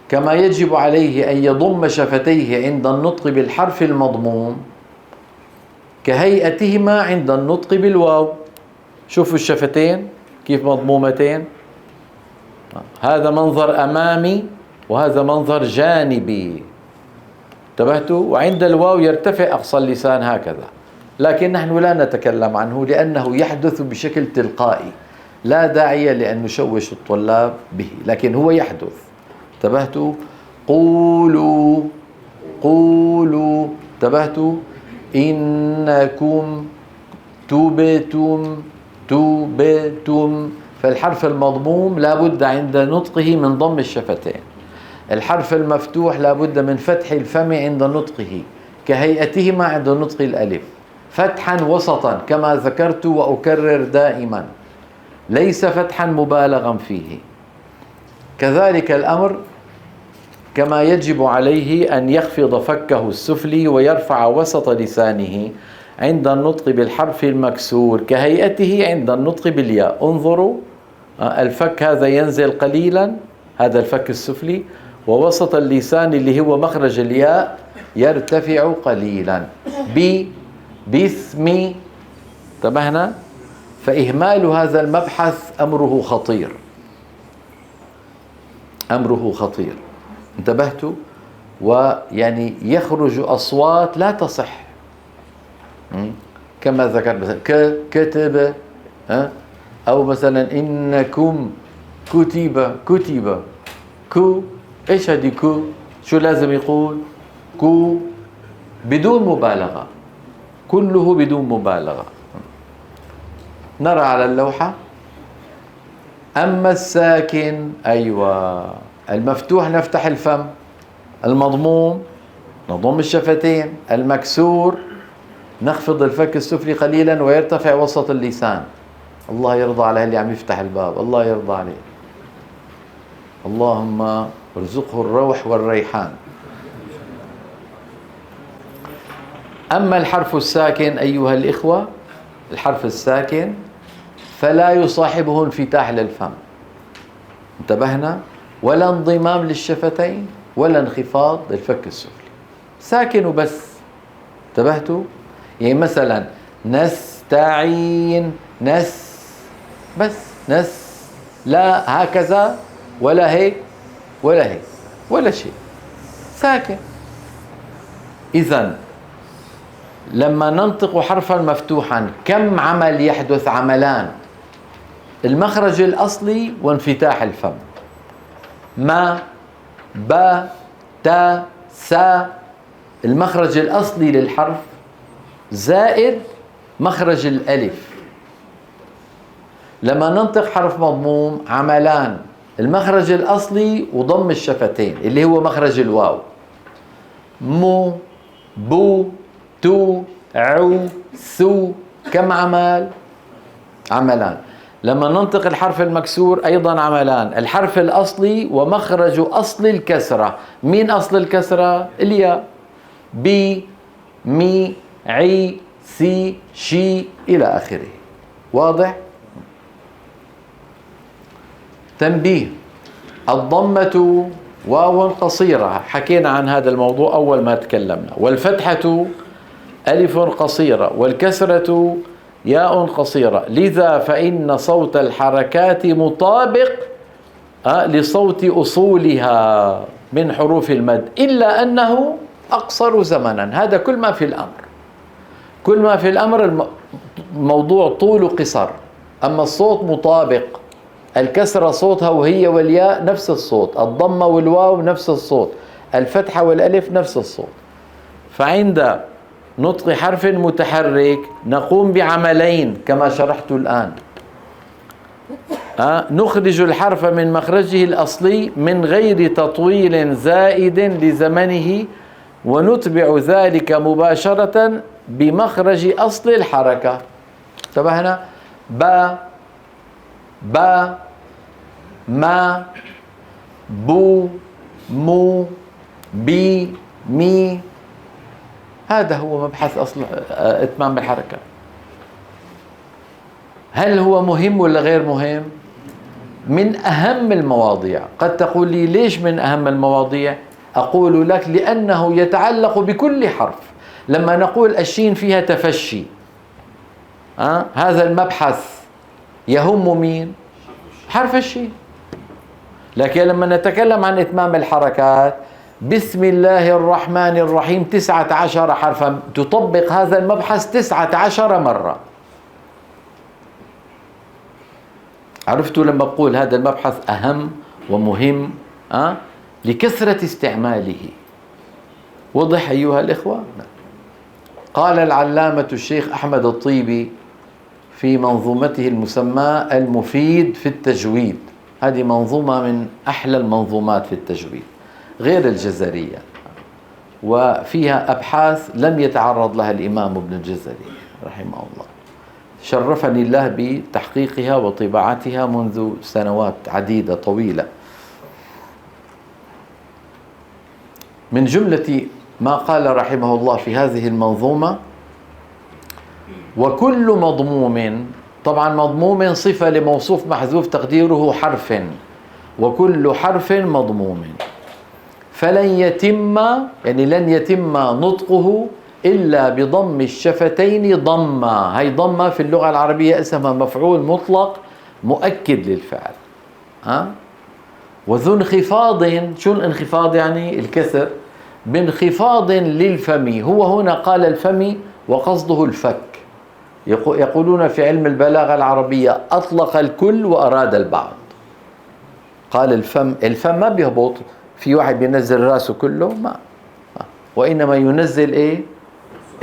كما يجب عليه أن يضم شفتيه عند النطق بالحرف المضموم كهيئتهما عند النطق بالواو. شوفوا الشفتين كيف مضمومتين، هذا منظر أمامي وهذا منظر جانبي، انتبهتوا؟ وعند الواو يرتفع أقصى اللسان هكذا، لكن نحن لا نتكلم عنه لأنه يحدث بشكل تلقائي، لا داعي لأن نشوش الطلاب به، لكن هو يحدث. انتبهتوا؟ قولوا قولوا، انتبهتوا؟ إنكم تبتم تبتم. فالحرف المضموم لا بد عند نطقه من ضم الشفتين، الحرف المفتوح لا بد من فتح الفم عند نطقه كهيئتهما عند نطق الألف، فتحا وسطا كما ذكرت وأكرر دائما، ليس فتحا مبالغا فيه. كذلك الأمر كما يجب عليه أن يخفض فكه السفلي ويرفع وسط لسانه عند النطق بالحرف المكسور كهيئته عند النطق بالياء. انظروا الفك هذا ينزل قليلا، هذا الفك السفلي، ووسط اللسان اللي هو مخرج الياء يرتفع قليلا. باسم. انتبهنا؟ فإهمال هذا المبحث أمره خطير، أمره خطير. انتبهتوا؟ ويعني يخرج أصوات لا تصح، كما ذكرت مثلا كتب، أو مثلا إنكم كتب كتب. كو إيش هذه كو؟ شو لازم يقول؟ كو بدون مبالغة، كله بدون مبالغة. نرى على اللوحة. أما الساكن، أيوة، المفتوح نفتح الفم، المضموم نضم الشفتين، المكسور نخفض الفك السفلي قليلا ويرتفع وسط اللسان. الله يرضى على اللي عم يفتح الباب، الله يرضى عليه، اللهم ارزقه الروح والريحان. أما الحرف الساكن أيها الإخوة الحرف الساكن فلا يصاحبه انفتاح للفم، انتبهنا؟ ولا انضمام للشفتين ولا انخفاض للفك السفلي، ساكن وبس. انتبهتوا؟ يعني مثلا نستعين، بس لا هكذا ولا هيك ولا هيك ولا شيء، ساكن. إذن لما ننطق حرفا مفتوحا كم عمل يحدث؟ عملان: المخرج الأصلي وانفتاح الفم، ما با تا سا، المخرج الأصلي للحرف زائد مخرج الألف. لما ننطق حرف مضموم عملان: المخرج الأصلي وضم الشفتين اللي هو مخرج الواو، مو بو تو عو سو، كم عمل؟ عملان. لما ننطق الحرف المكسور أيضا عملان: الحرف الأصلي ومخرج أصل الكسرة. مين أصل الكسرة؟ الياء، بي مي عي سي شي إلى آخره. واضح؟ تنبيه: الضمة واو قصيرة، حكينا عن هذا الموضوع أول ما تكلمنا، والفتحة ألف قصيرة، والكسرة ياء قصيرة، لذا فإن صوت الحركات مطابق لصوت أصولها من حروف المد، إلا أنه أقصر زمنا. هذا كل ما في الأمر، كل ما في الأمر الموضوع طول قصر، أما الصوت مطابق. الكسرة صوتها وهي والياء نفس الصوت، الضمة والواو نفس الصوت، الفتحة والألف نفس الصوت. فعند نطق حرف متحرك نقوم بعملين كما شرحت الآن: نخرج الحرف من مخرجه الأصلي من غير تطويل زائد لزمنه، ونتبع ذلك مباشرة بمخرج أصل الحركة. انتبهنا؟ با با ما بو مو بي مي. هذا هو مبحث أصل إتمام الحركة. هل هو مهم ولا غير مهم؟ من أهم المواضيع. قد تقول لي ليش من أهم المواضيع؟ أقول لك لأنه يتعلق بكل حرف. لما نقول الشين فيها تفشي، هذا المبحث يهم مين؟ حرف الشين. لكن لما نتكلم عن إتمام الحركات، بسم الله الرحمن الرحيم 19 حرفا، تطبق هذا المبحث 19 مرة. عرفتوا لما أقول هذا المبحث أهم ومهم لكثرة استعماله. وضح أيها الإخوة؟ قال العلامة الشيخ أحمد الطيبي في منظومته المسمى المفيد في التجويد، هذه منظومة من أحلى المنظومات في التجويد غير الجزرية، وفيها أبحاث لم يتعرض لها الإمام ابن الجزري رحمه الله. شرفني الله بتحقيقها وطباعتها منذ سنوات عديدة طويلة. من جملة ما قال رحمه الله في هذه المنظومة: وكل مضموم، طبعا مضموم صفة لموصوف محذوف تقديره حرف، وكل حرف مضموم، فلن يتم، يعني لن يتم نطقه إلا بضم الشفتين ضمة. هي ضمة في اللغة العربية اسمها مفعول مطلق مؤكد للفعل. وذو انخفاض، شو الانخفاض؟ يعني الكسر، بانخفاض للفم. هو هنا قال الفم وقصده الفك. يقولون في علم البلاغة العربية أطلق الكل وأراد البعض. قال الفم ما بيهبط، في واحد بينزل راسه كله، ما وإنما ينزل إيه؟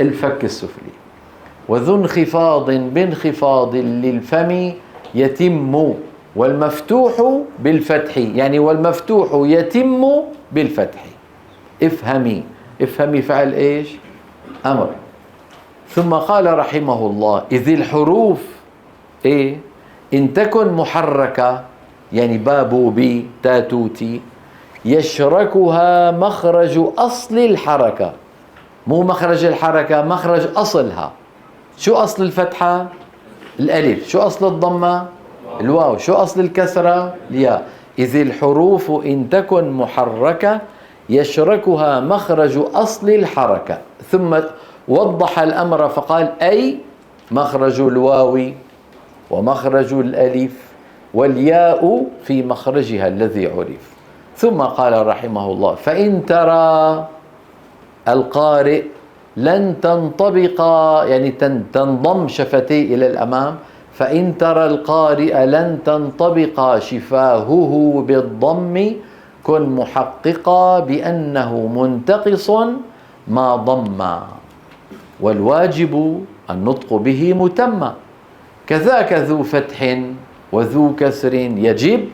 الفك السفلي. وذو انخفاض بانخفاض للفم يتم، والمفتوح بالفتح، يعني والمفتوح يتم بالفتح. افهمي، افهمي فعل إيش؟ أمر. ثم قال رحمه الله: إذ الحروف إيه؟ إن تكن محركة، يعني بابو بي تاتوتي، يشركها مخرج أصل الحركة، مو مخرج الحركة، مخرج أصلها. شو أصل الفتحة؟ الألف. شو أصل الضمة؟ الواو. شو أصل الكسرة؟ الياء. إذ الحروف إن تكن محركة يشركها مخرج أصل الحركة. ثم وضح الأمر فقال أي مخرج الواو ومخرج الألف والياء في مخرجها الذي عرف. ثم قال رحمه الله فإن ترى القارئ لن تنطبق، يعني تنضم شفتيه إلى الأمام. فإن ترى القارئ لن تنطبق شفاهه بالضم كن محققا بأنه منتقص ما ضم، والواجب النطق به متم. كذاك ذو فتح وذو كسر يجب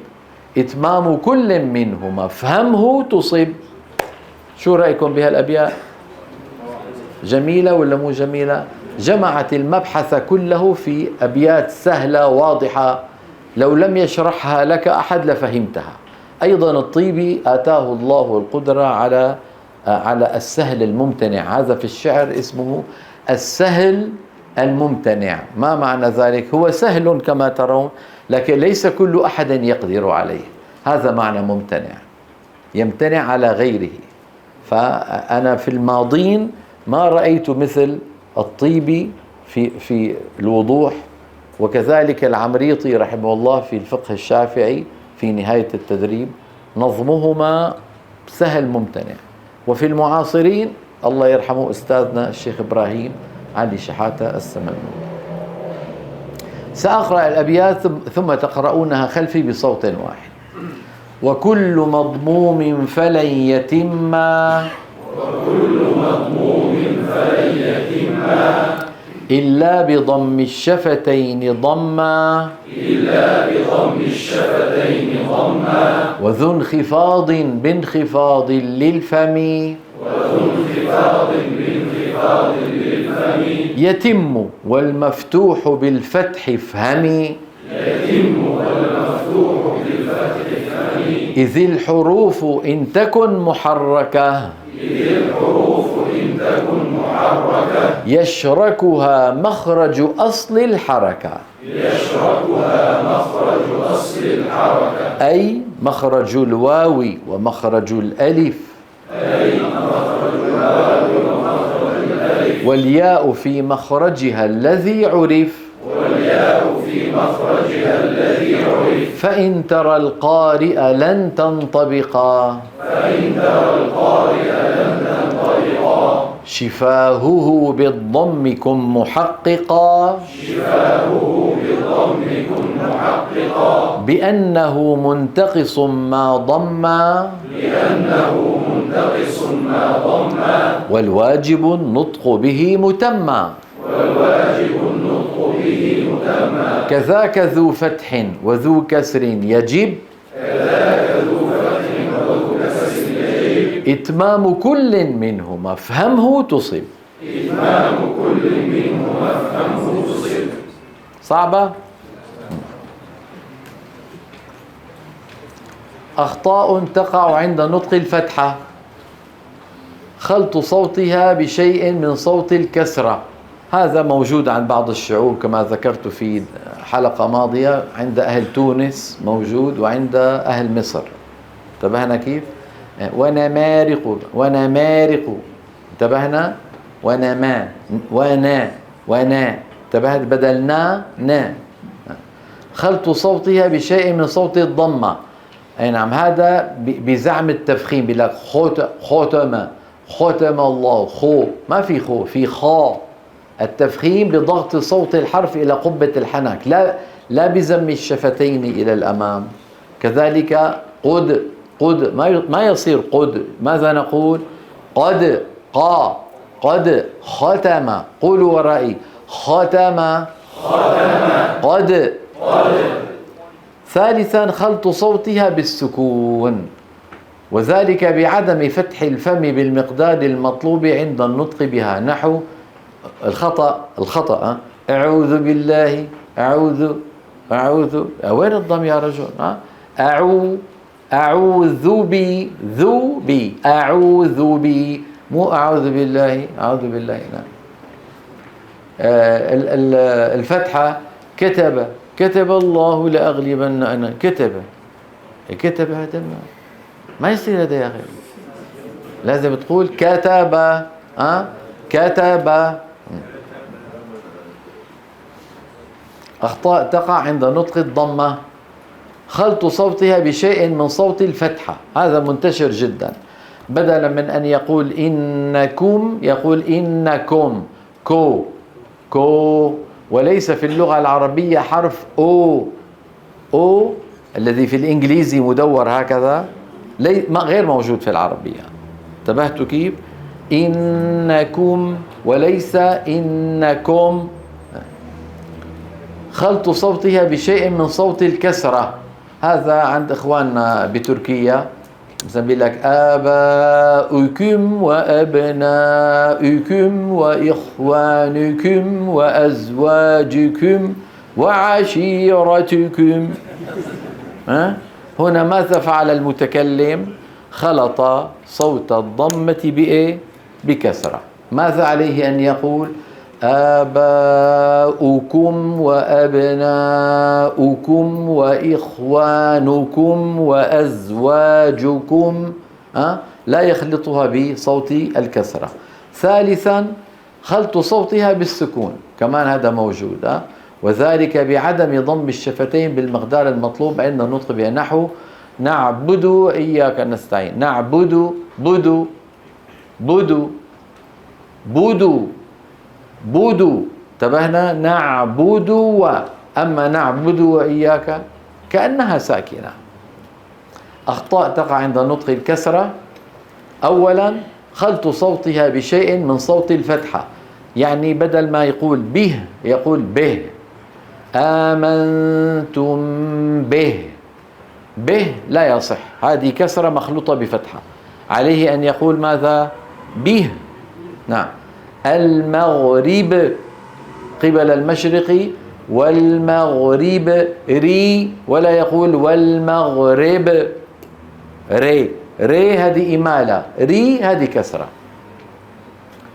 إتمام كل منهما فهمه تصب. شو رأيكم بهالأبيات؟ جميلة ولا مو جميلة؟ جمعت المبحث كله في أبيات سهلة واضحة، لو لم يشرحها لك أحد لفهمتها. أيضا الطيبي آتاه الله القدرة على السهل الممتنع. هذا في الشعر اسمه السهل الممتنع. ما معنى ذلك؟ هو سهل كما ترون لكن ليس كل أحد يقدر عليه. هذا معنى ممتنع، يمتنع على غيره. فأنا في الماضين ما رأيت مثل الطيبي في الوضوح، وكذلك العمريطي رحمه الله في الفقه الشافعي في نهاية التدريب. نظمهما سهل ممتنع. وفي المعاصرين الله يرحمه أستاذنا الشيخ إبراهيم علي شحاتة السمنون. سأقرأ الأبيات ثم تقرؤونها خلفي بصوت واحد. وكل مضموم فلن يتم إلا بضم الشفتين ضما وذو انخفاض بانخفاض للفم يتم والمفتوح بالفتح افهمي إذ الحروف إن تكن محركة يشركها مخرج أصل الحركة أي مخرج الواو ومخرج الألف والياء في مخرجها الذي عرف فإن ترى القارئ لن تنطبقا شفاهه بالضم كن محققا بأنه منتقص ما ضم والواجب النطق به متم كذاك ذو فتح وذو كسر يجب إتمام كل منهما افهمه تصب. صعبة؟ أخطاء تقع عند نطق الفتحة: خلط صوتها بشيء من صوت الكسرة. هذا موجود عند بعض الشعوب كما ذكرت في حلقة ماضية، عند أهل تونس موجود وعند أهل مصر. انتبهنا كيف؟ ونمارق انتبهنا؟ ونما ونا انتبهت؟ بدلنا نا. خلط صوتها بشيء من صوت الضمة. أي نعم، هذا بزعم التفخيم، بلا ختم الله، ما في في خاء. التفخيم بضغط صوت الحرف إلى قبة الحنك، لا بزم الشفتين إلى الأمام. كذلك قد ما يصير قد. ماذا نقول؟ قد ختم. قولوا ورائي: ختم قد. ثالثا خلط صوتها بالسكون، وذلك بعدم فتح الفم بالمقدار المطلوب عند النطق بها. نحو الخطأ أعوذ بالله، أعوذ وين الضم يا رجل؟ أعوذ بي، ذو بي، أعوذ بي، مو أعوذ بالله، أعوذ بالله. نعم. الفتحة كتب، كتب الله لأغلبن أنا، كتب، كتب هذا ما يصير هذا يا أخي، لازم تقول كتب، كتب. أخطاء تقع عند نطق الضمة: خلط صوتها بشيء من صوت الفتحة، هذا منتشر جدا. بدلا من أن يقول إنكم يقول إنكم، كو كو، وليس في اللغة العربية حرف أو، أو الذي في الإنجليزي مدور هكذا غير موجود في العربية. انتبهتوا كيف؟ إنكم وليس إنكم. خلط صوتها بشيء من صوت الكسرة، هذا عند إخواننا بتركيا، مثلا بيقول لك آباؤكم وأبناؤكم وإخوانكم وأزواجكم وعشيرتكم. هنا ماذا فعل المتكلم؟ خلط صوت الضمة بإيه؟ بكسرة. ماذا عليه أن يقول؟ آباؤكم وأبناؤكم وإخوانكم وأزواجكم، لا يخلطها بصوت الكسرة. ثالثا خلط صوتها بالسكون، كمان هذا موجود، وذلك بعدم ضم الشفتين بالمقدار المطلوب عند النطق بها، نحو نعبد إياك نستعين، نعبد بدو بدو بدو بودو. انتبهنا؟ نعبد أما نعبد وإياك كأنها ساكنة. أخطاء تقع عند نطق الكسرة: أولا خلط صوتها بشيء من صوت الفتحة، يعني بدل ما يقول به يقول به. آمنتم به، به لا يصح، هذه كسرة مخلوطة بفتحة، عليه أن يقول ماذا؟ به. نعم. المغرب قبل المشرق والمغرب ري، ولا يقول والمغرب ري، ري هذه إمالة، ري هذه كسرة.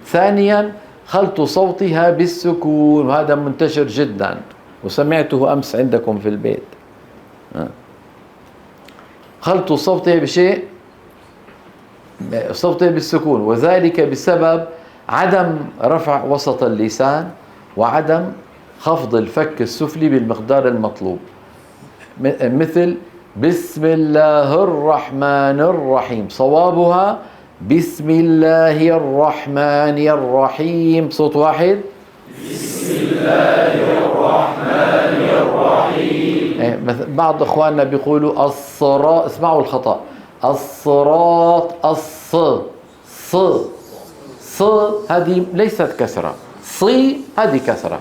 ثانيا خلط صوتها بالسكون، وهذا منتشر جدا وسمعته أمس عندكم في البيت. خلط صوتها بشيء، صوتها بالسكون، وذلك بسبب عدم رفع وسط اللسان وعدم خفض الفك السفلي بالمقدار المطلوب، مثل بسم الله الرحمن الرحيم، صوابها بسم الله الرحمن الرحيم، صوت واحد، بسم الله الرحمن الرحيم. بعض اخواننا بيقولوا الصراط، اسمعوا الخطأ، الصراط، الص ص ص هذه ليست كسرة، صي هذه كسرة.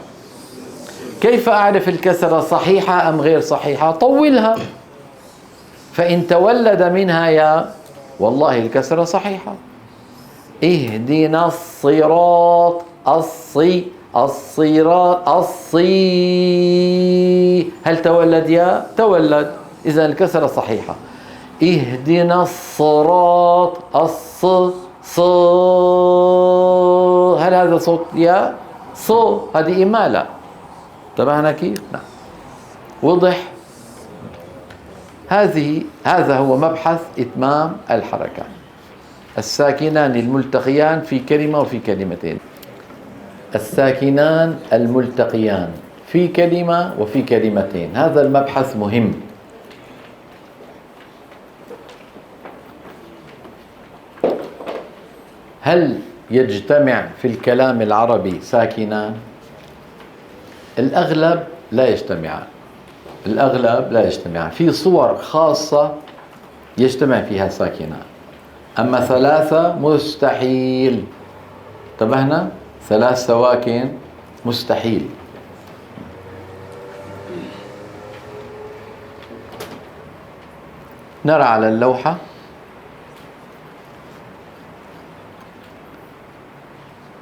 كيف أعرف الكسرة صحيحة أم غير صحيحة؟ طولها، فإن تولد منها يا والله الكسرة صحيحة. اهدنا الصراط، الصي، الصراط، الصي، هل تولد يا؟ تولد، إذا الكسرة صحيحة. اهدنا الصراط، الص ص، هل هذا صوت يا؟ ص، هذه إمالة. انتبهنا كيف؟ نعم، وضح. هذا هو مبحث إتمام الحركات. الساكنان الملتقيان في كلمة وفي كلمتين، الساكنان الملتقيان في كلمة وفي كلمتين، هذا المبحث مهم. هل يجتمع في الكلام العربي ساكنان؟ الأغلب لا يجتمعان، الأغلب لا يجتمعان، في صور خاصة يجتمع فيها ساكنان، أما ثلاثة مستحيل. انتبهنا؟ ثلاث سواكن مستحيل. نرى على اللوحة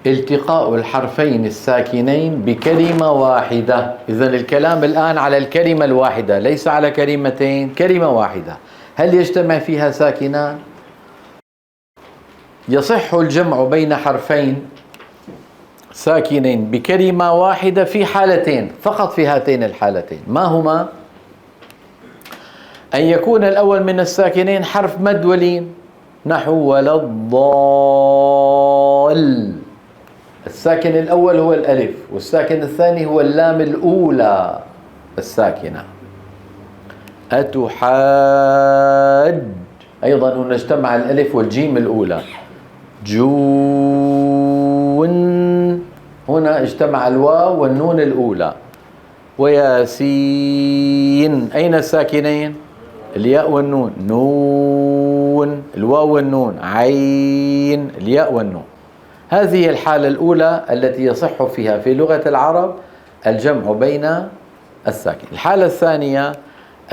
التقاء الحرفين الساكنين بكلمة واحدة. إذن الكلام الآن على الكلمة الواحدة، ليس على كلمتين، كلمة واحدة. هل يجتمع فيها ساكنان؟ يصح الجمع بين حرفين ساكنين بكلمة واحدة في حالتين فقط، في هاتين الحالتين. ما هما؟ أن يكون الأول من الساكنين حرف مد ولين، نحو ولا الضال. الساكن الأول هو الألف، والساكن الثاني هو اللام الأولى الساكنة. أتحاج، أيضا هنا اجتمع الألف والجيم الأولى. جون، هنا اجتمع الواو والنون الأولى. وياسين، أين الساكنين؟ الياء والنون. نون، الواو والنون. عين، الياء والنون. هذه الحالة الأولى التي يصح فيها في لغة العرب الجمع بين الساكن. الحالة الثانية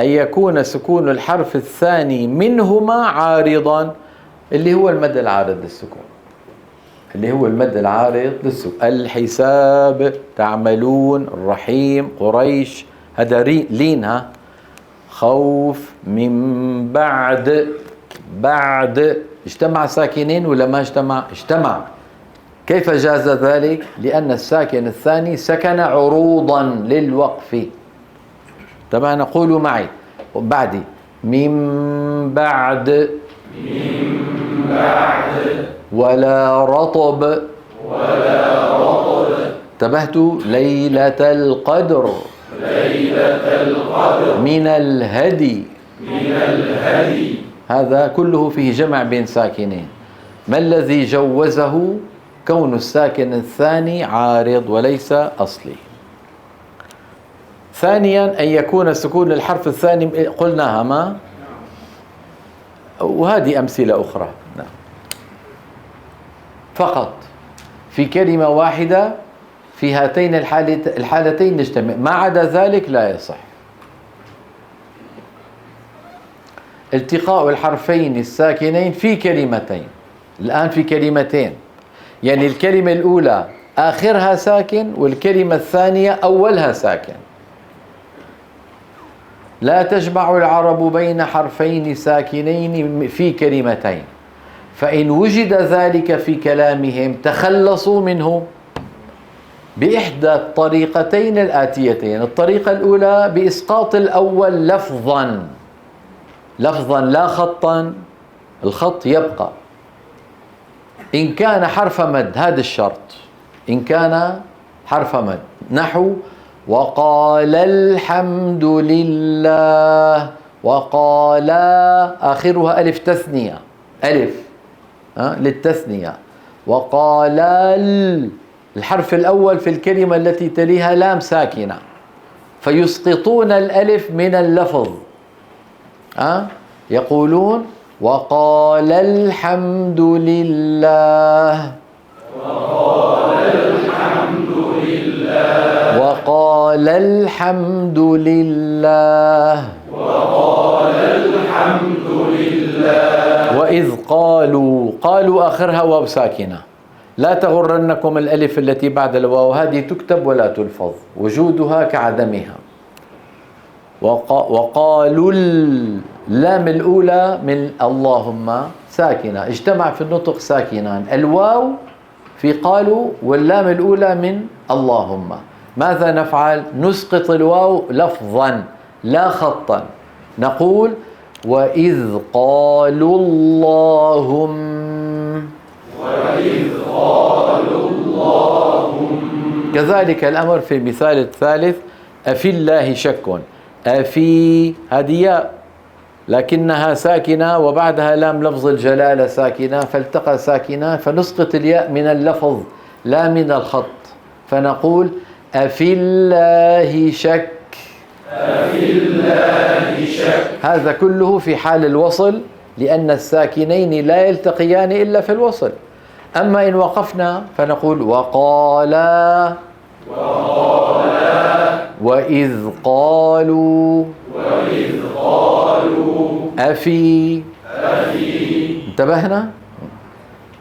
أن يكون سكون الحرف الثاني منهما عارضا، اللي هو المد العارض للسكون، اللي هو المد العارض للسكون. الحساب، تعملون، الرحيم، قريش، هذا لينها. خوف، من بعد، بعد، اجتمع ساكنين ولا ما اجتمع؟ اجتمع. كيف جاز ذلك؟ لأن الساكن الثاني سكن عروضا للوقف. طبعا قولوا معي بعدي. من بعد، من بعد. ولا رطب، ولا رطب. انتبهتوا؟ ليلة القدر، ليلة القدر. من الهدي، من الهدي. هذا كله فيه جمع بين ساكنين. ما الذي جوزه؟ كون الساكن الثاني عارض وليس أصلي. ثانيا أن يكون سكون الحرف الثاني، قلناها ما، وهذه أمثلة أخرى. نعم. فقط في كلمة واحدة في هاتين الحالتين نجتمع، ما عدا ذلك لا يصح. التقاء الحرفين الساكنين في كلمتين، الآن في كلمتين، يعني الكلمة الأولى آخرها ساكن والكلمة الثانية أولها ساكن. لا تجمع العرب بين حرفين ساكنين في كلمتين، فإن وجد ذلك في كلامهم تخلصوا منه بإحدى الطريقتين الآتيتين. الطريقة الأولى بإسقاط الأول لفظا، لفظا لا خطا، الخط يبقى. إن كان حرف مد، هذا الشرط، إن كان حرف مد، نحو وقال الحمد لله. وقال آخرها ألف تثنية، ألف للتثنية. وقال الحرف الأول في الكلمة التي تليها لام ساكنة، فيسقطون الألف من اللفظ. يقولون وقال الحمد لله. وقال الحمد لله. وقال الحمد لله. وقال الحمد لله. وإذ قالوا، قالوا آخرها واو ساكنة، لا تغرنكم الألف التي بعد الواو، هذه تكتب ولا تلفظ، وجودها كعدمها. وقالوا اللام الأولى من اللهم ساكنة، اجتمع في النطق ساكنان، الواو في قالوا واللام الأولى من اللهم. ماذا نفعل؟ نسقط الواو لفظا لا خطا، نقول وإذ قالوا اللهم. وإذ قالوا اللهم. كذلك الأمر في المثال الثالث، أفي الله شك. أفي هذه ياء لكنها ساكنة وبعدها لام لفظ الجلالة ساكنة، فالتقى ساكنة، فنسقط الياء من اللفظ لا من الخط، فنقول أفي الله شك. أفي الله شك. هذا كله في حال الوصل، لأن الساكنين لا يلتقيان إلا في الوصل. أما إن وقفنا فنقول وقالا. وقالا. وإذ قالوا. وإذ قالوا. أفي. أفي. انتبهنا؟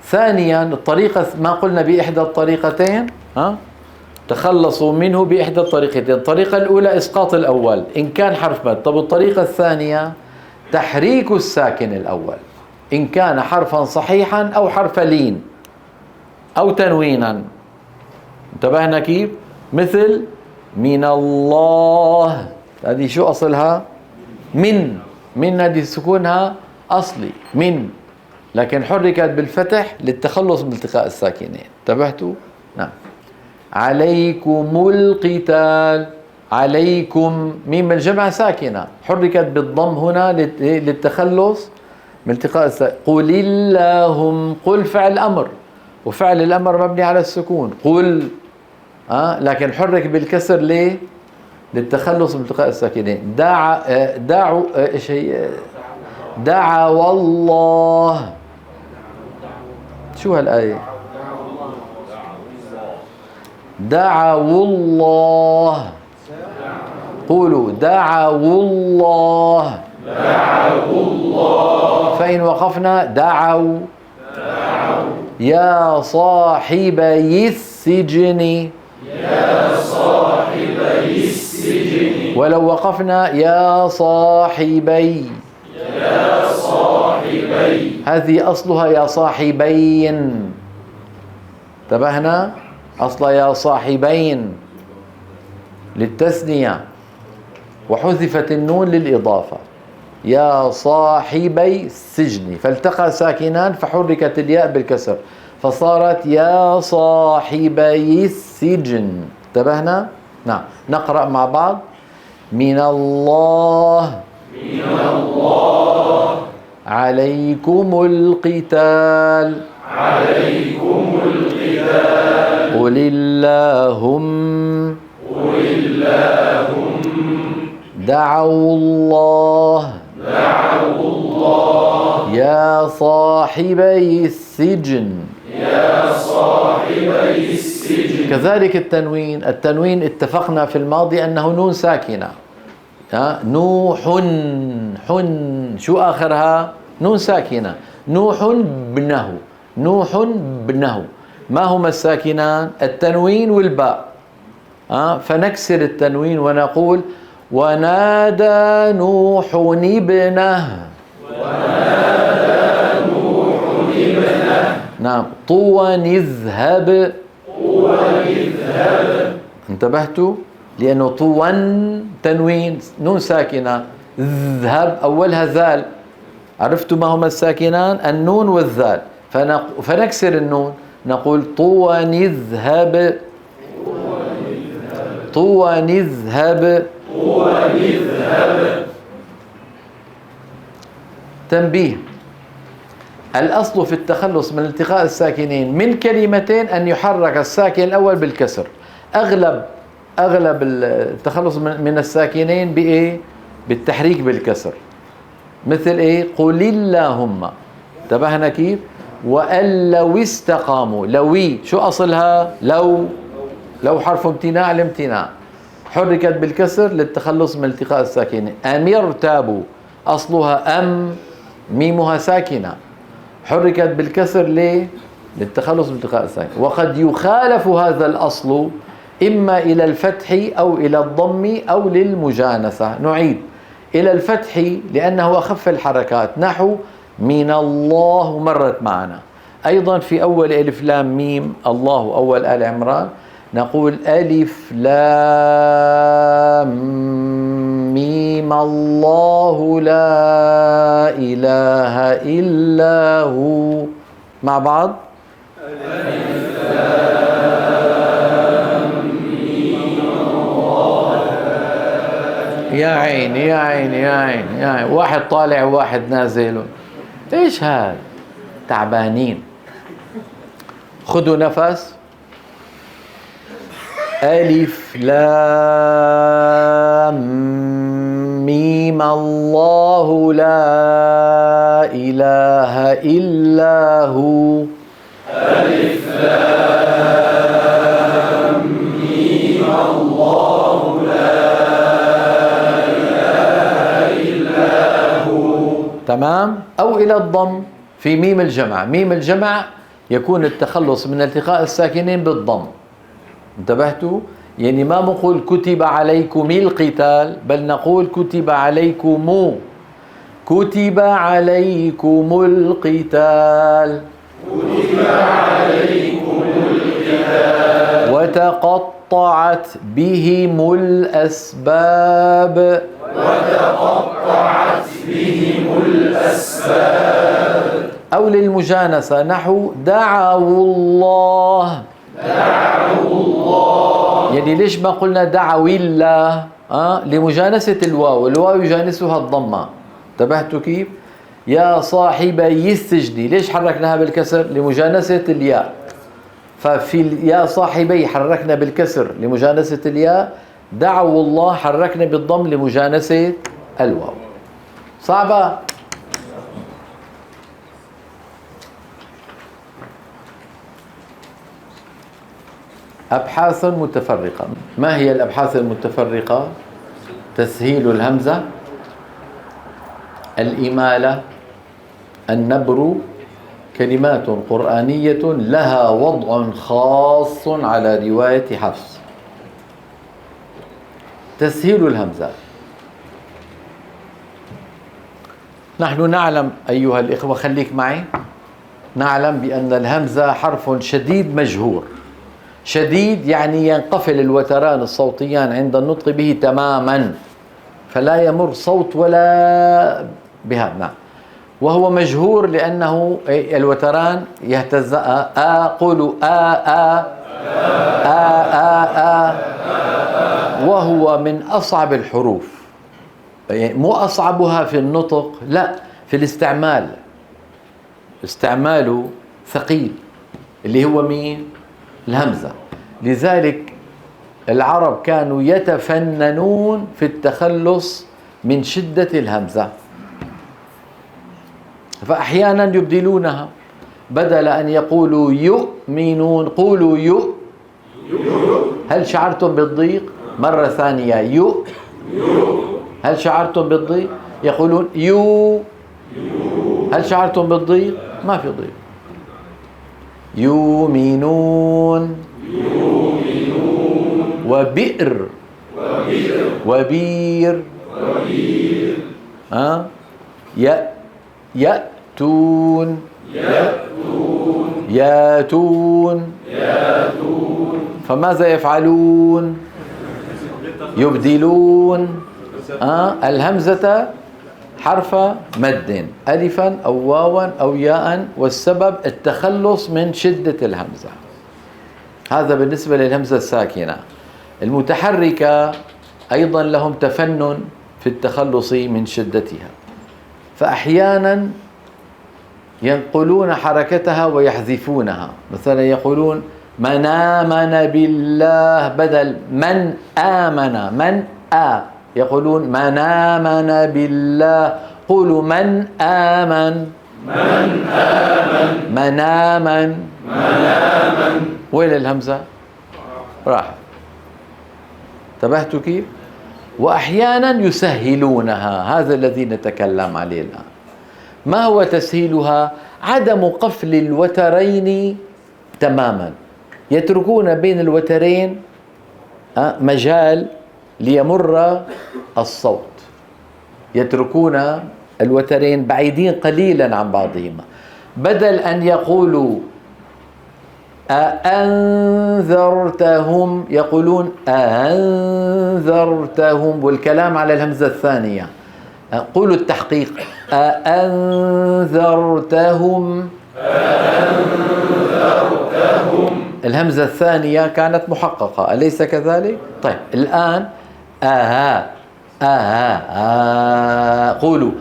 ثانيا الطريقة، ما قلنا بإحدى الطريقتين، تخلصوا منه بإحدى الطريقتين. الطريقة الأولى إسقاط الأول إن كان حرف مد. طب الطريقة الثانية تحريك الساكن الأول إن كان حرفا صحيحا أو حرف لين أو تنوينا. انتبهنا كيف؟ مثل من الله، هذه شو أصلها؟ من هذه سكونها أصلي من، لكن حركت بالفتح للتخلص من التقاء الساكنين. انتبهتوا؟ نعم. عليكم القتال، عليكم ميم الجمع ساكنة حركت بالضم هنا للتخلص من التقاء الساكنين. قل اللهم، قل فعل أمر، وفعل الأمر مبني على السكون، قل لكن حرك بالكسر ليه؟ للتخلص من التقاء الساكنين. دعوا ايش هي؟ دعا والله. شو هالآية؟ دعوا الله، قولوا دعوا الله. فإن وقفنا دعوا. يا صاحبي السجن، ولو وقفنا يا صاحبي، هذه أصلها يا صاحبين. انتبهنا؟ أصلها يا صاحبين للتثنية، وحذفت النون للإضافة. يا صاحبي السجن، فالتقى ساكنان فحركت الياء بالكسر فصارت يا صاحبي السجن. انتبهنا؟ نعم. نقرأ مع بعض. من الله عليكم القتال، قل اللهم دعوا الله يا صاحبي السجن. كذلك التنوين اتفقنا في الماضي أنه نون ساكنة. نوح، شو آخرها؟ نون ساكنة. نوح بنه، نوح بنه. ما هما الساكنان؟ التنوين والباء. فنكسر التنوين ونقول ونادى نوح ابنه. نعم. طوى اذهب. انتبهتوا؟ لأنه طوى تنوين نون ساكنة، ذهب أولها ذال. عرفتوا ما هما الساكنان؟ النون والذال. فنكسر النون نقول طوى اذهب، طوى اذهب. تنبيه: الأصل في التخلص من التقاء الساكنين من كلمتين أن يحرك الساكن الأول بالكسر. أغلب التخلص من الساكنين بإيه؟ بالتحريك بالكسر. مثل إيه؟ قل اللهم. انتبهنا كيف؟ وأن لو استقاموا. لوي شو أصلها؟ لو حرف امتناع الامتناع حركت بالكسر للتخلص من التقاء الساكنين. أمر تابوا أصلها ميمها ساكنة حركت بالكسر ليه؟ للتخلص من التقاء الساكن. وقد يخالف هذا الأصل إما إلى الفتح أو إلى الضم أو للمجانسة. نعيد: إلى الفتح لأنه أخف الحركات، نحو من الله مرت معنا. أيضا في أول ألف لام ميم الله أول آل عمران نقول ألف لام ميم الله لا إله إلا هو. مع بعض: ألف لام ميم الله. يا عين يا عين يا عين يا عين، واحد طالع وواحد نازل. ايش هذا؟ تعبانين. خذوا نفس. ألف لام ميم الله لا إله إلا هو. ألف لام ميم الله لا إله إلا هو. تمام؟ أو إلى الضم في ميم الجمع. ميم الجمع يكون التخلص من التقاء الساكنين بالضم. انتبهتوا؟ يعني ما نقول كتب عليكم القتال، بل نقول كتب عليكم. كتب عليكم القتال. كتب عليكم القتال. وتقطعت بهم الأسباب.
وتقطعت بهم الأسباب.
أو للمجانسة نحو دعوا الله.
دعوا الله.
يعني ليش ما قلنا دعوا الله؟ لمجانسة الواو، الواو يجانسها الضمة. انتبهتوا كيف؟ يا صاحبي السجن، ليش حركناها بالكسر؟ لمجانسة الياء. ففي يا صاحبي حركنا بالكسر لمجانسة الياء، دعوا الله حركنا بالضم لمجانسة الواو. صعبة؟ أبحاث متفرقة. ما هي الأبحاث المتفرقة؟ تسهيل الهمزة، الإمالة، النبر، كلمات قرآنية لها وضع خاص على رواية حفص. تسهيل الهمزة، نحن نعلم أيها الإخوة، خليك معي، نعلم بأن الهمزة حرف شديد مجهور. شديد يعني ينقفل الوتران الصوتيان عند النطق به تماما، فلا يمر صوت ولا بهذا. نعم. وهو مجهور لأنه الوتران يهتز. قولوا وهو من أصعب الحروف، يعني مو أصعبها في النطق، لا، في الاستعمال. استعماله ثقيل، اللي هو مين؟ الهمزة. لذلك العرب كانوا يتفننون في التخلص من شدة الهمزة، فأحيانا يبدلونها، بدل أن يقولوا يؤمنون قولوا يؤ. هل شعرتم بالضيق؟ مرة ثانية يؤ. هل شعرتم بالضيق؟ يقولون يو. هل شعرتم بالضيق؟ ما في ضيق. يؤمنون. وبئر. وبير. يأتون. ياتون. فماذا يفعلون؟ يبدلون الهمزة حرف مد، ألفا أو واوا أو ياء، والسبب التخلص من شدة الهمزة. هذا بالنسبة للهمزة الساكنة. المتحركة أيضا لهم تفنن في التخلص من شدتها، فأحيانا ينقلون حركتها ويحذفونها. مثلا يقولون من آمن بالله بدل من آمن. من يقولون من آمن بالله. قولوا من آمن. من آمن. من آمن. من آمن. وين الهمزة؟ راح. انتبهتوا كيف؟ وأحيانا يسهلونها، هذا الذي نتكلم عليه الآن. ما هو تسهيلها؟ عدم قفل الوترين تماما، يتركون بين الوترين مجال ليمر الصوت، يتركون الوترين بعيدين قليلا عن بعضهما، بدل أن يقولوا أأنذرتهم يقولون أأنذرتهم، والكلام على الهمزة الثانية. قولوا التحقيق أأنذرتهم. أأنذرتهم. الهمزة الثانية كانت محققة، أليس كذلك؟ طيب الآن قولوا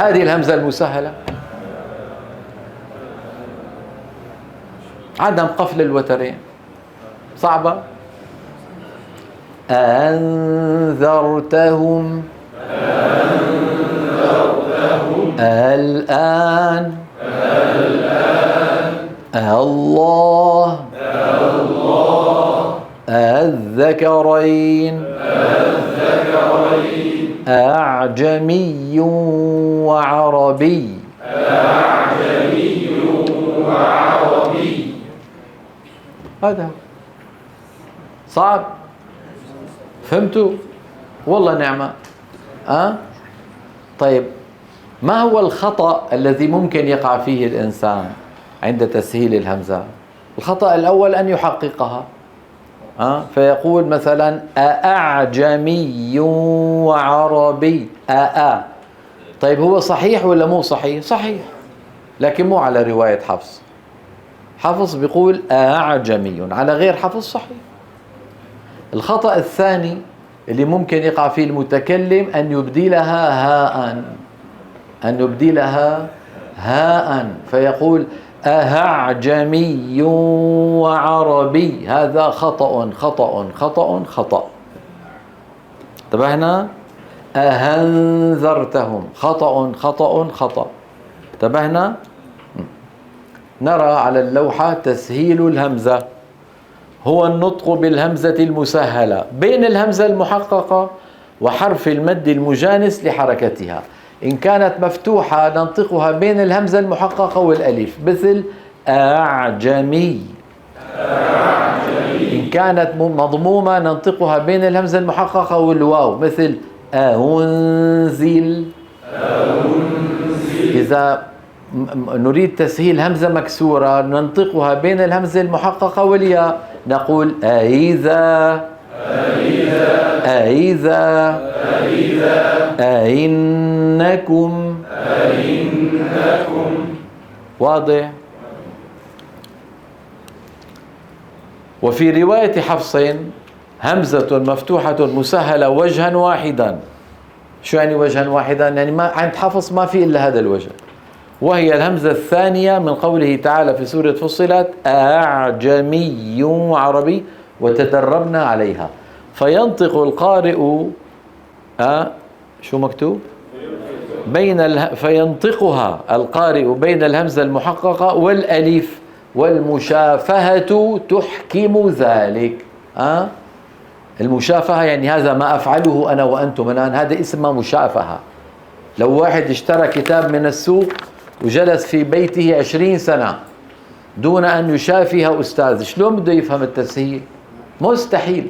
هذه الهمزة المسهلة، عدم قفل الوترين. صعبة. أنذرتهم. الآن. الله. الذكرين. أعجمي وعربي. هذا صعب. فهمتوا؟ والله نعمة. طيب ما هو الخطأ الذي ممكن يقع فيه الإنسان عند تسهيل الهمزة؟ الخطأ الأول أن يحققها، فيقول مثلا أأعجمي وعربي طيب هو صحيح ولا مو صحيح؟ صحيح، لكن مو على رواية حفص. حفص بيقول أعجمي، على غير حفص صحيح. الخطأ الثاني اللي ممكن يقع فيه المتكلم أن يبدلها هاء فيقول أهعجمي وعربي. هذا خطأ خطأ خطأ خطأ. انتبهنا؟ أهنذرتهم، خطأ خطأ خطأ. انتبهنا؟ نرى على اللوحة تسهيل الهمزة، هو النطق بالهمزة المسهلة بين الهمزة المحققة وحرف المد المجانس لحركتها. إن كانت مفتوحة ننطقها بين الهمزة المحققة والألف مثل أعجمي. إن كانت مضمومة ننطقها بين الهمزة المحققة والواو مثل أنزل. إذا نريد تسهيل همزة مكسورة ننطقها بين الهمزة المحققة والياء نقول أإذا أئنكم. واضح؟ وفي رواية حفص همزة مفتوحة مسهلة وجها واحدا. شو يعني وجها واحدا؟ يعني ما عند حفص ما في إلا هذا الوجه، وهي الهمزة الثانية من قوله تعالى في سورة فصلت أعجمي وعربي وتدربنا عليها. فينطق القارئ شو مكتوب؟ فينطقها القارئ بين الهمزة المحققة والألف، والمشافهة تحكم ذلك. المشافهة يعني هذا ما أفعله أنا وأنتم الآن، هذا اسمه مشافهة. لو واحد اشترى كتاب من السوق وجلس في بيته 20 سنة دون أن يشافه أستاذ، شلون بده يفهم التسهيل؟ مستحيل.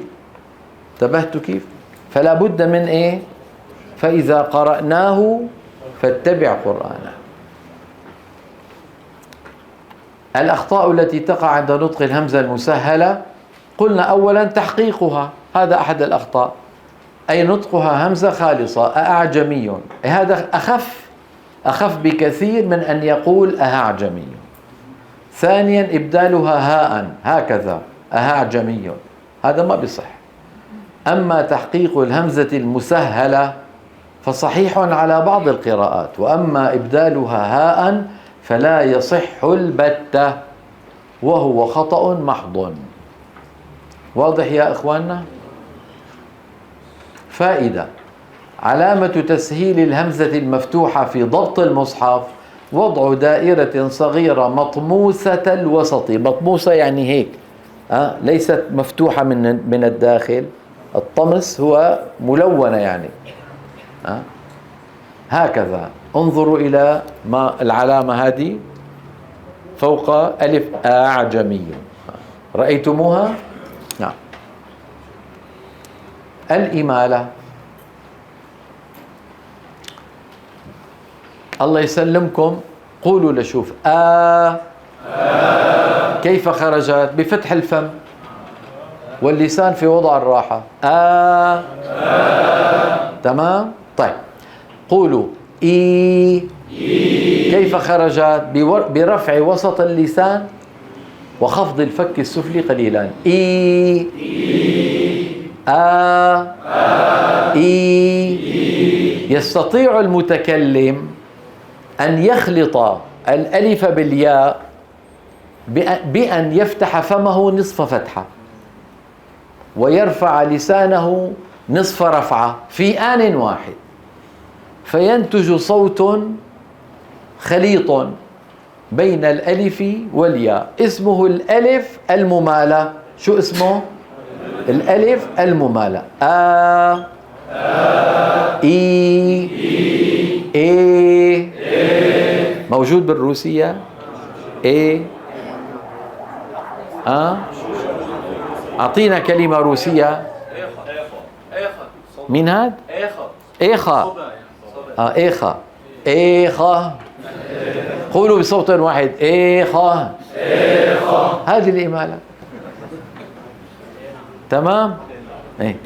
انتبهتوا كيف؟ فلا بد من إيه؟ فإذا قرأناه فاتبع قرآنه. الأخطاء التي تقع عند نطق الهمزة المسهلة، قلنا أولا تحقيقها، هذا أحد الأخطاء، أي نطقها همزة خالصة. أعجمي، هذا أخف بكثير من أن يقول أهعجمي. ثانيا إبدالها هاء هكذا أهعجمي، هذا ما بصح. أما تحقيق الهمزة المسهلة فصحيح على بعض القراءات، وأما إبدالها هاء فلا يصح البتة وهو خطأ محض. واضح يا إخواننا؟ فائدة: علامة تسهيل الهمزة المفتوحة في ضبط المصحف وضع دائرة صغيرة مطموسة الوسط. مطموسة يعني هيك، ليست مفتوحة من الداخل. الطمس هو ملونة يعني، هكذا. انظروا إلى ما العلامة هذه فوق ألف أعجمي، رأيتموها؟ نعم. الإمالة، الله يسلمكم، قولوا لشوف كيف خرجت؟ بفتح الفم واللسان في وضع الراحة. تمام؟ طيب قولوا كيف خرجت؟ برفع وسط اللسان وخفض الفك السفلي قليلا. يستطيع المتكلم أن يخلط الألف بالياء بأن يفتح فمه نصف فتحة ويرفع لسانه نصف رفعة في آن واحد، فينتج صوت خليط بين الألف والياء اسمه الألف الممالة. شو اسمه؟ الألف الممالة. موجود بالروسية. أعطينا كلمة روسية. مين هاد؟ إيخا. إيخا. قولوا بصوت واحد إيخا. هذه الإمالة. تمام. إيه.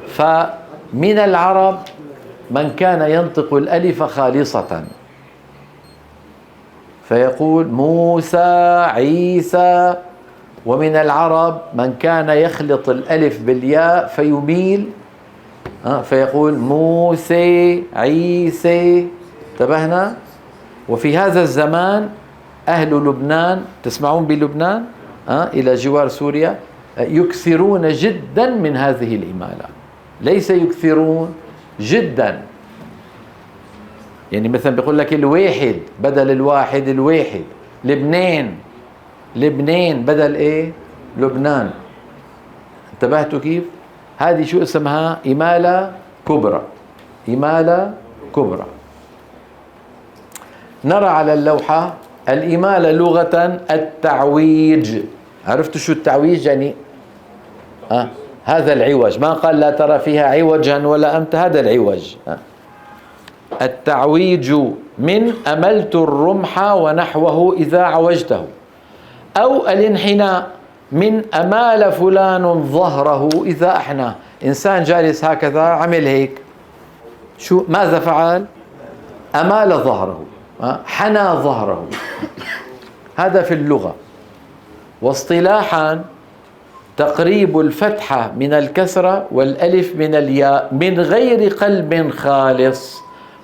فمن العرب من كان ينطق الألف خالصة فيقول موسى عيسى، ومن العرب من كان يخلط الألف بالياء فيميل فيقول موسى عيسى. انتبهنا؟ وفي هذا الزمان أهل لبنان، تسمعون بلبنان إلى جوار سوريا، يكثرون جدا من هذه الإمالة. ليس يكثرون، جدا. يعني مثلا بيقول لك الواحد بدل الواحد الواحد، لبنان لبنان بدل ايه؟ لبنان. انتبهتوا كيف؟ هذه شو اسمها؟ إمالة كبرى. إمالة كبرى. نرى على اللوحة الإمالة لغة التعويج. عرفتوا شو التعويج؟ يعني هذا العوج، ما قال لا ترى فيها عوجا ولا أمت، هذا العوج. التعويج من أملت الرمح ونحوه إذا عوجته، أو الانحناء من أمال فلان ظهره إذا أحناه. إنسان جالس هكذا عمل هيك، شو ماذا فعل؟ أمال ظهره، حنى ظهره. هذا في اللغة. واصطلاحا تقريب الفتحة من الكسرة والألف من الياء من غير قلب خالص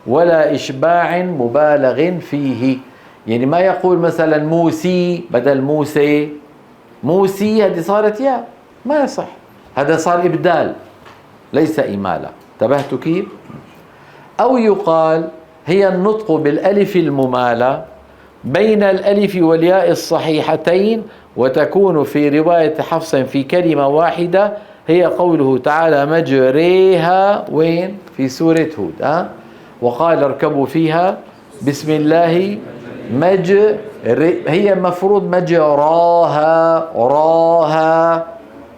ولا إشباع مبالغ فيه. يعني ما يقول مثلا موسي بدل موسى، موسي هذه صارت ياء، ما يصح، هذا صار إبدال ليس إمالة. انتبهتوا كيف؟ أو يقال هي النطق بالألف الممالة بين الألف والياء الصحيحتين، وتكون في رواية حفص في كلمة واحدة، هي قوله تعالى مجريها، وين؟ في سورة هود. وقال اركبوا فيها بسم الله هي مفروض مجراها راها.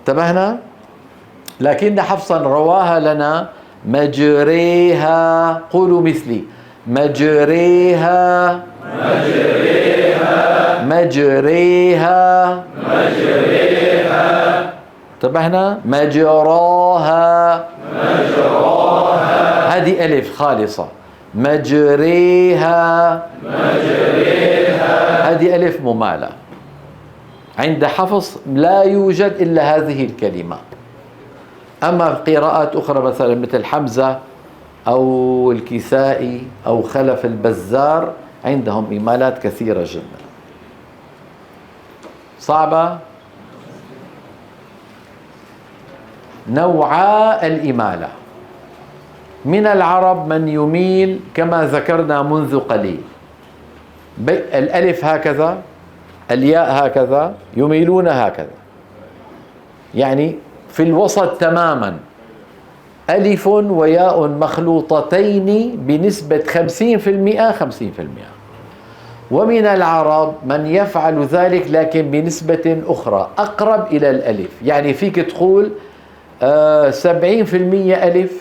انتبهنا؟ لكن حفصا رواها لنا مجريها. قولوا مثلي مجريها مجريها مجريها مجريها. انتبهنا؟ مجراها مجراها، هذه ألف خالصة. مجريها مجريها، هذه ألف ممالة. عند حفص لا يوجد إلا هذه الكلمة. أما قراءات أخرى مثلا مثل حمزة أو الكسائي أو خلف البزار عندهم إمالات كثيرة جدا. صعبة. نوعا الإمالة. من العرب من يميل كما ذكرنا منذ قليل، الألف هكذا، الياء هكذا، يميلون هكذا، يعني في الوسط تماما، ألف وياء مخلوطتين بنسبة 50% 50%. ومن العرب من يفعل ذلك لكن بنسبة أخرى أقرب إلى الألف. يعني فيك تقول 70% ألف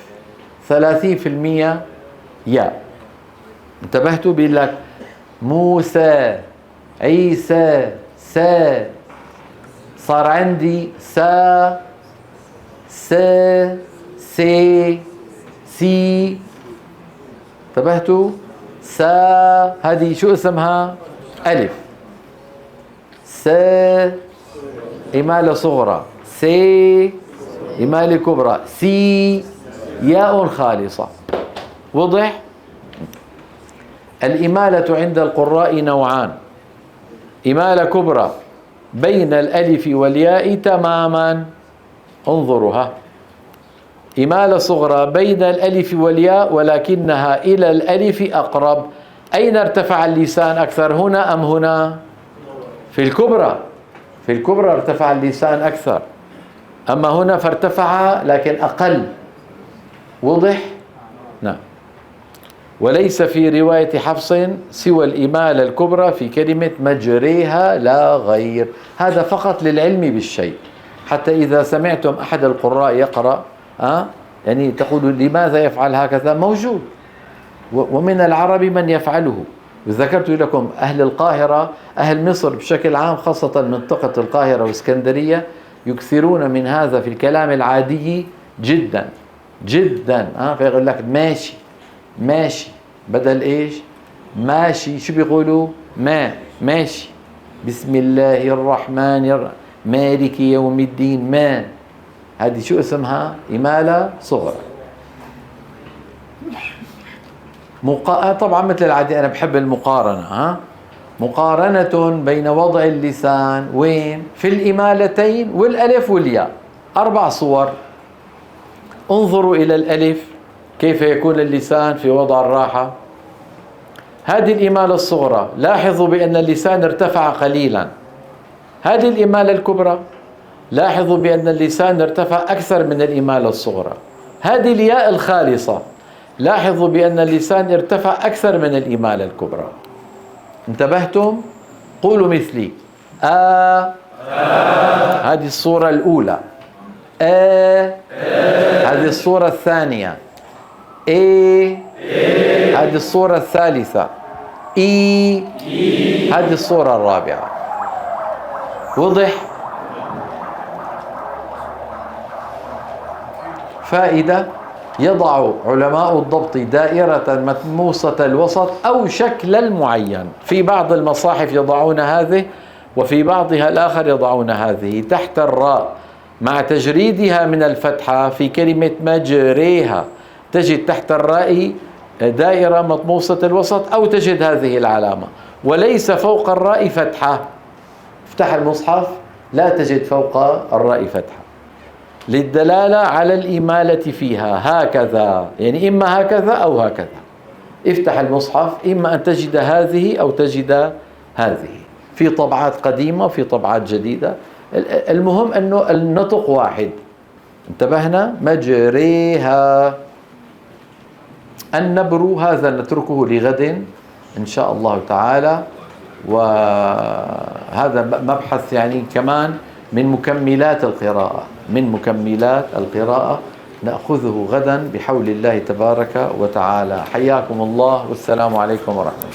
30% ياء. انتبهتوا؟ بيقول لك موسى عيسى سا، صار عندي سا سا سي سي. انتبهتوا؟ سا هذه شو اسمها؟ ألف. سا إمالة صغرى، سي إمالة كبرى، سي ياء خالصة. وضح؟ الإمالة عند القراء نوعان: إمالة كبرى بين الألف والياء تماما، انظرها، إمالة صغرى بين الألف والياء ولكنها إلى الألف أقرب. أين ارتفع اللسان أكثر، هنا أم هنا؟ في الكبرى. في الكبرى ارتفع اللسان أكثر، أما هنا فارتفع لكن أقل. وضح؟ نعم. وليس في رواية حفص سوى الإمالة الكبرى في كلمة مجريها لا غير. هذا فقط للعلم بالشيء، حتى إذا سمعتم أحد القراء يقرأ يعني تقول لماذا يفعل هكذا، موجود. ومن العرب من يفعله، وذكرت لكم أهل القاهرة، أهل مصر بشكل عام، خاصة منطقة القاهرة واسكندرية، يكثرون من هذا في الكلام العادي جدا جدا. فيقول لك ماشي ماشي بدل إيش؟ ماشي. شو بيقولوا؟ ماشي. بسم الله الرحمن الرحيم مالك يوم الدين. ما هذه شو اسمها؟ إمالة صغرى. طبعا مثل العادي أنا بحب المقارنة. مقارنة بين وضع اللسان وين؟ في الإمالتين والألف والياء. 4 صور. انظروا إلى الألف كيف يكون اللسان في وضع الراحة. هذه الإمالة الصغرى، لاحظوا بأن اللسان ارتفع قليلا. هذه الإمالة الكبرى، لاحظوا بأن اللسان ارتفع أكثر من الإمالة الصغرى. هذه الياء الخالصة، لاحظوا بأن اللسان ارتفع أكثر من الإمالة الكبرى. انتبهتم؟ قولوا مثلي. هذه الصورة الأولى. هذه الصورة الثانية. هذه الصورة الثالثة. هذه الصورة الرابعة. وضح؟ فائدة: يضع علماء الضبط دائرة متموسة الوسط أو شكلا معين. في بعض المصاحف يضعون هذه، وفي بعضها الآخر يضعون هذه تحت الراء مع تجريدها من الفتحة. في كلمة مجريها تجد تحت الراء دائرة مطموسة الوسط أو تجد هذه العلامة، وليس فوق الراء فتحة. افتح المصحف لا تجد فوق الراء فتحة، للدلالة على الإمالة فيها. هكذا، يعني إما هكذا أو هكذا. افتح المصحف، إما أن تجد هذه أو تجد هذه، في طبعات قديمة وفي طبعات جديدة. المهم أنه النطق واحد. انتبهنا؟ مجريها. النبر هذا نتركه لغد إن شاء الله تعالى، وهذا مبحث يعني كمان من مكملات القراءة، من مكملات القراءة، نأخذه غدا بحول الله تبارك وتعالى. حياكم الله، والسلام عليكم ورحمة الله.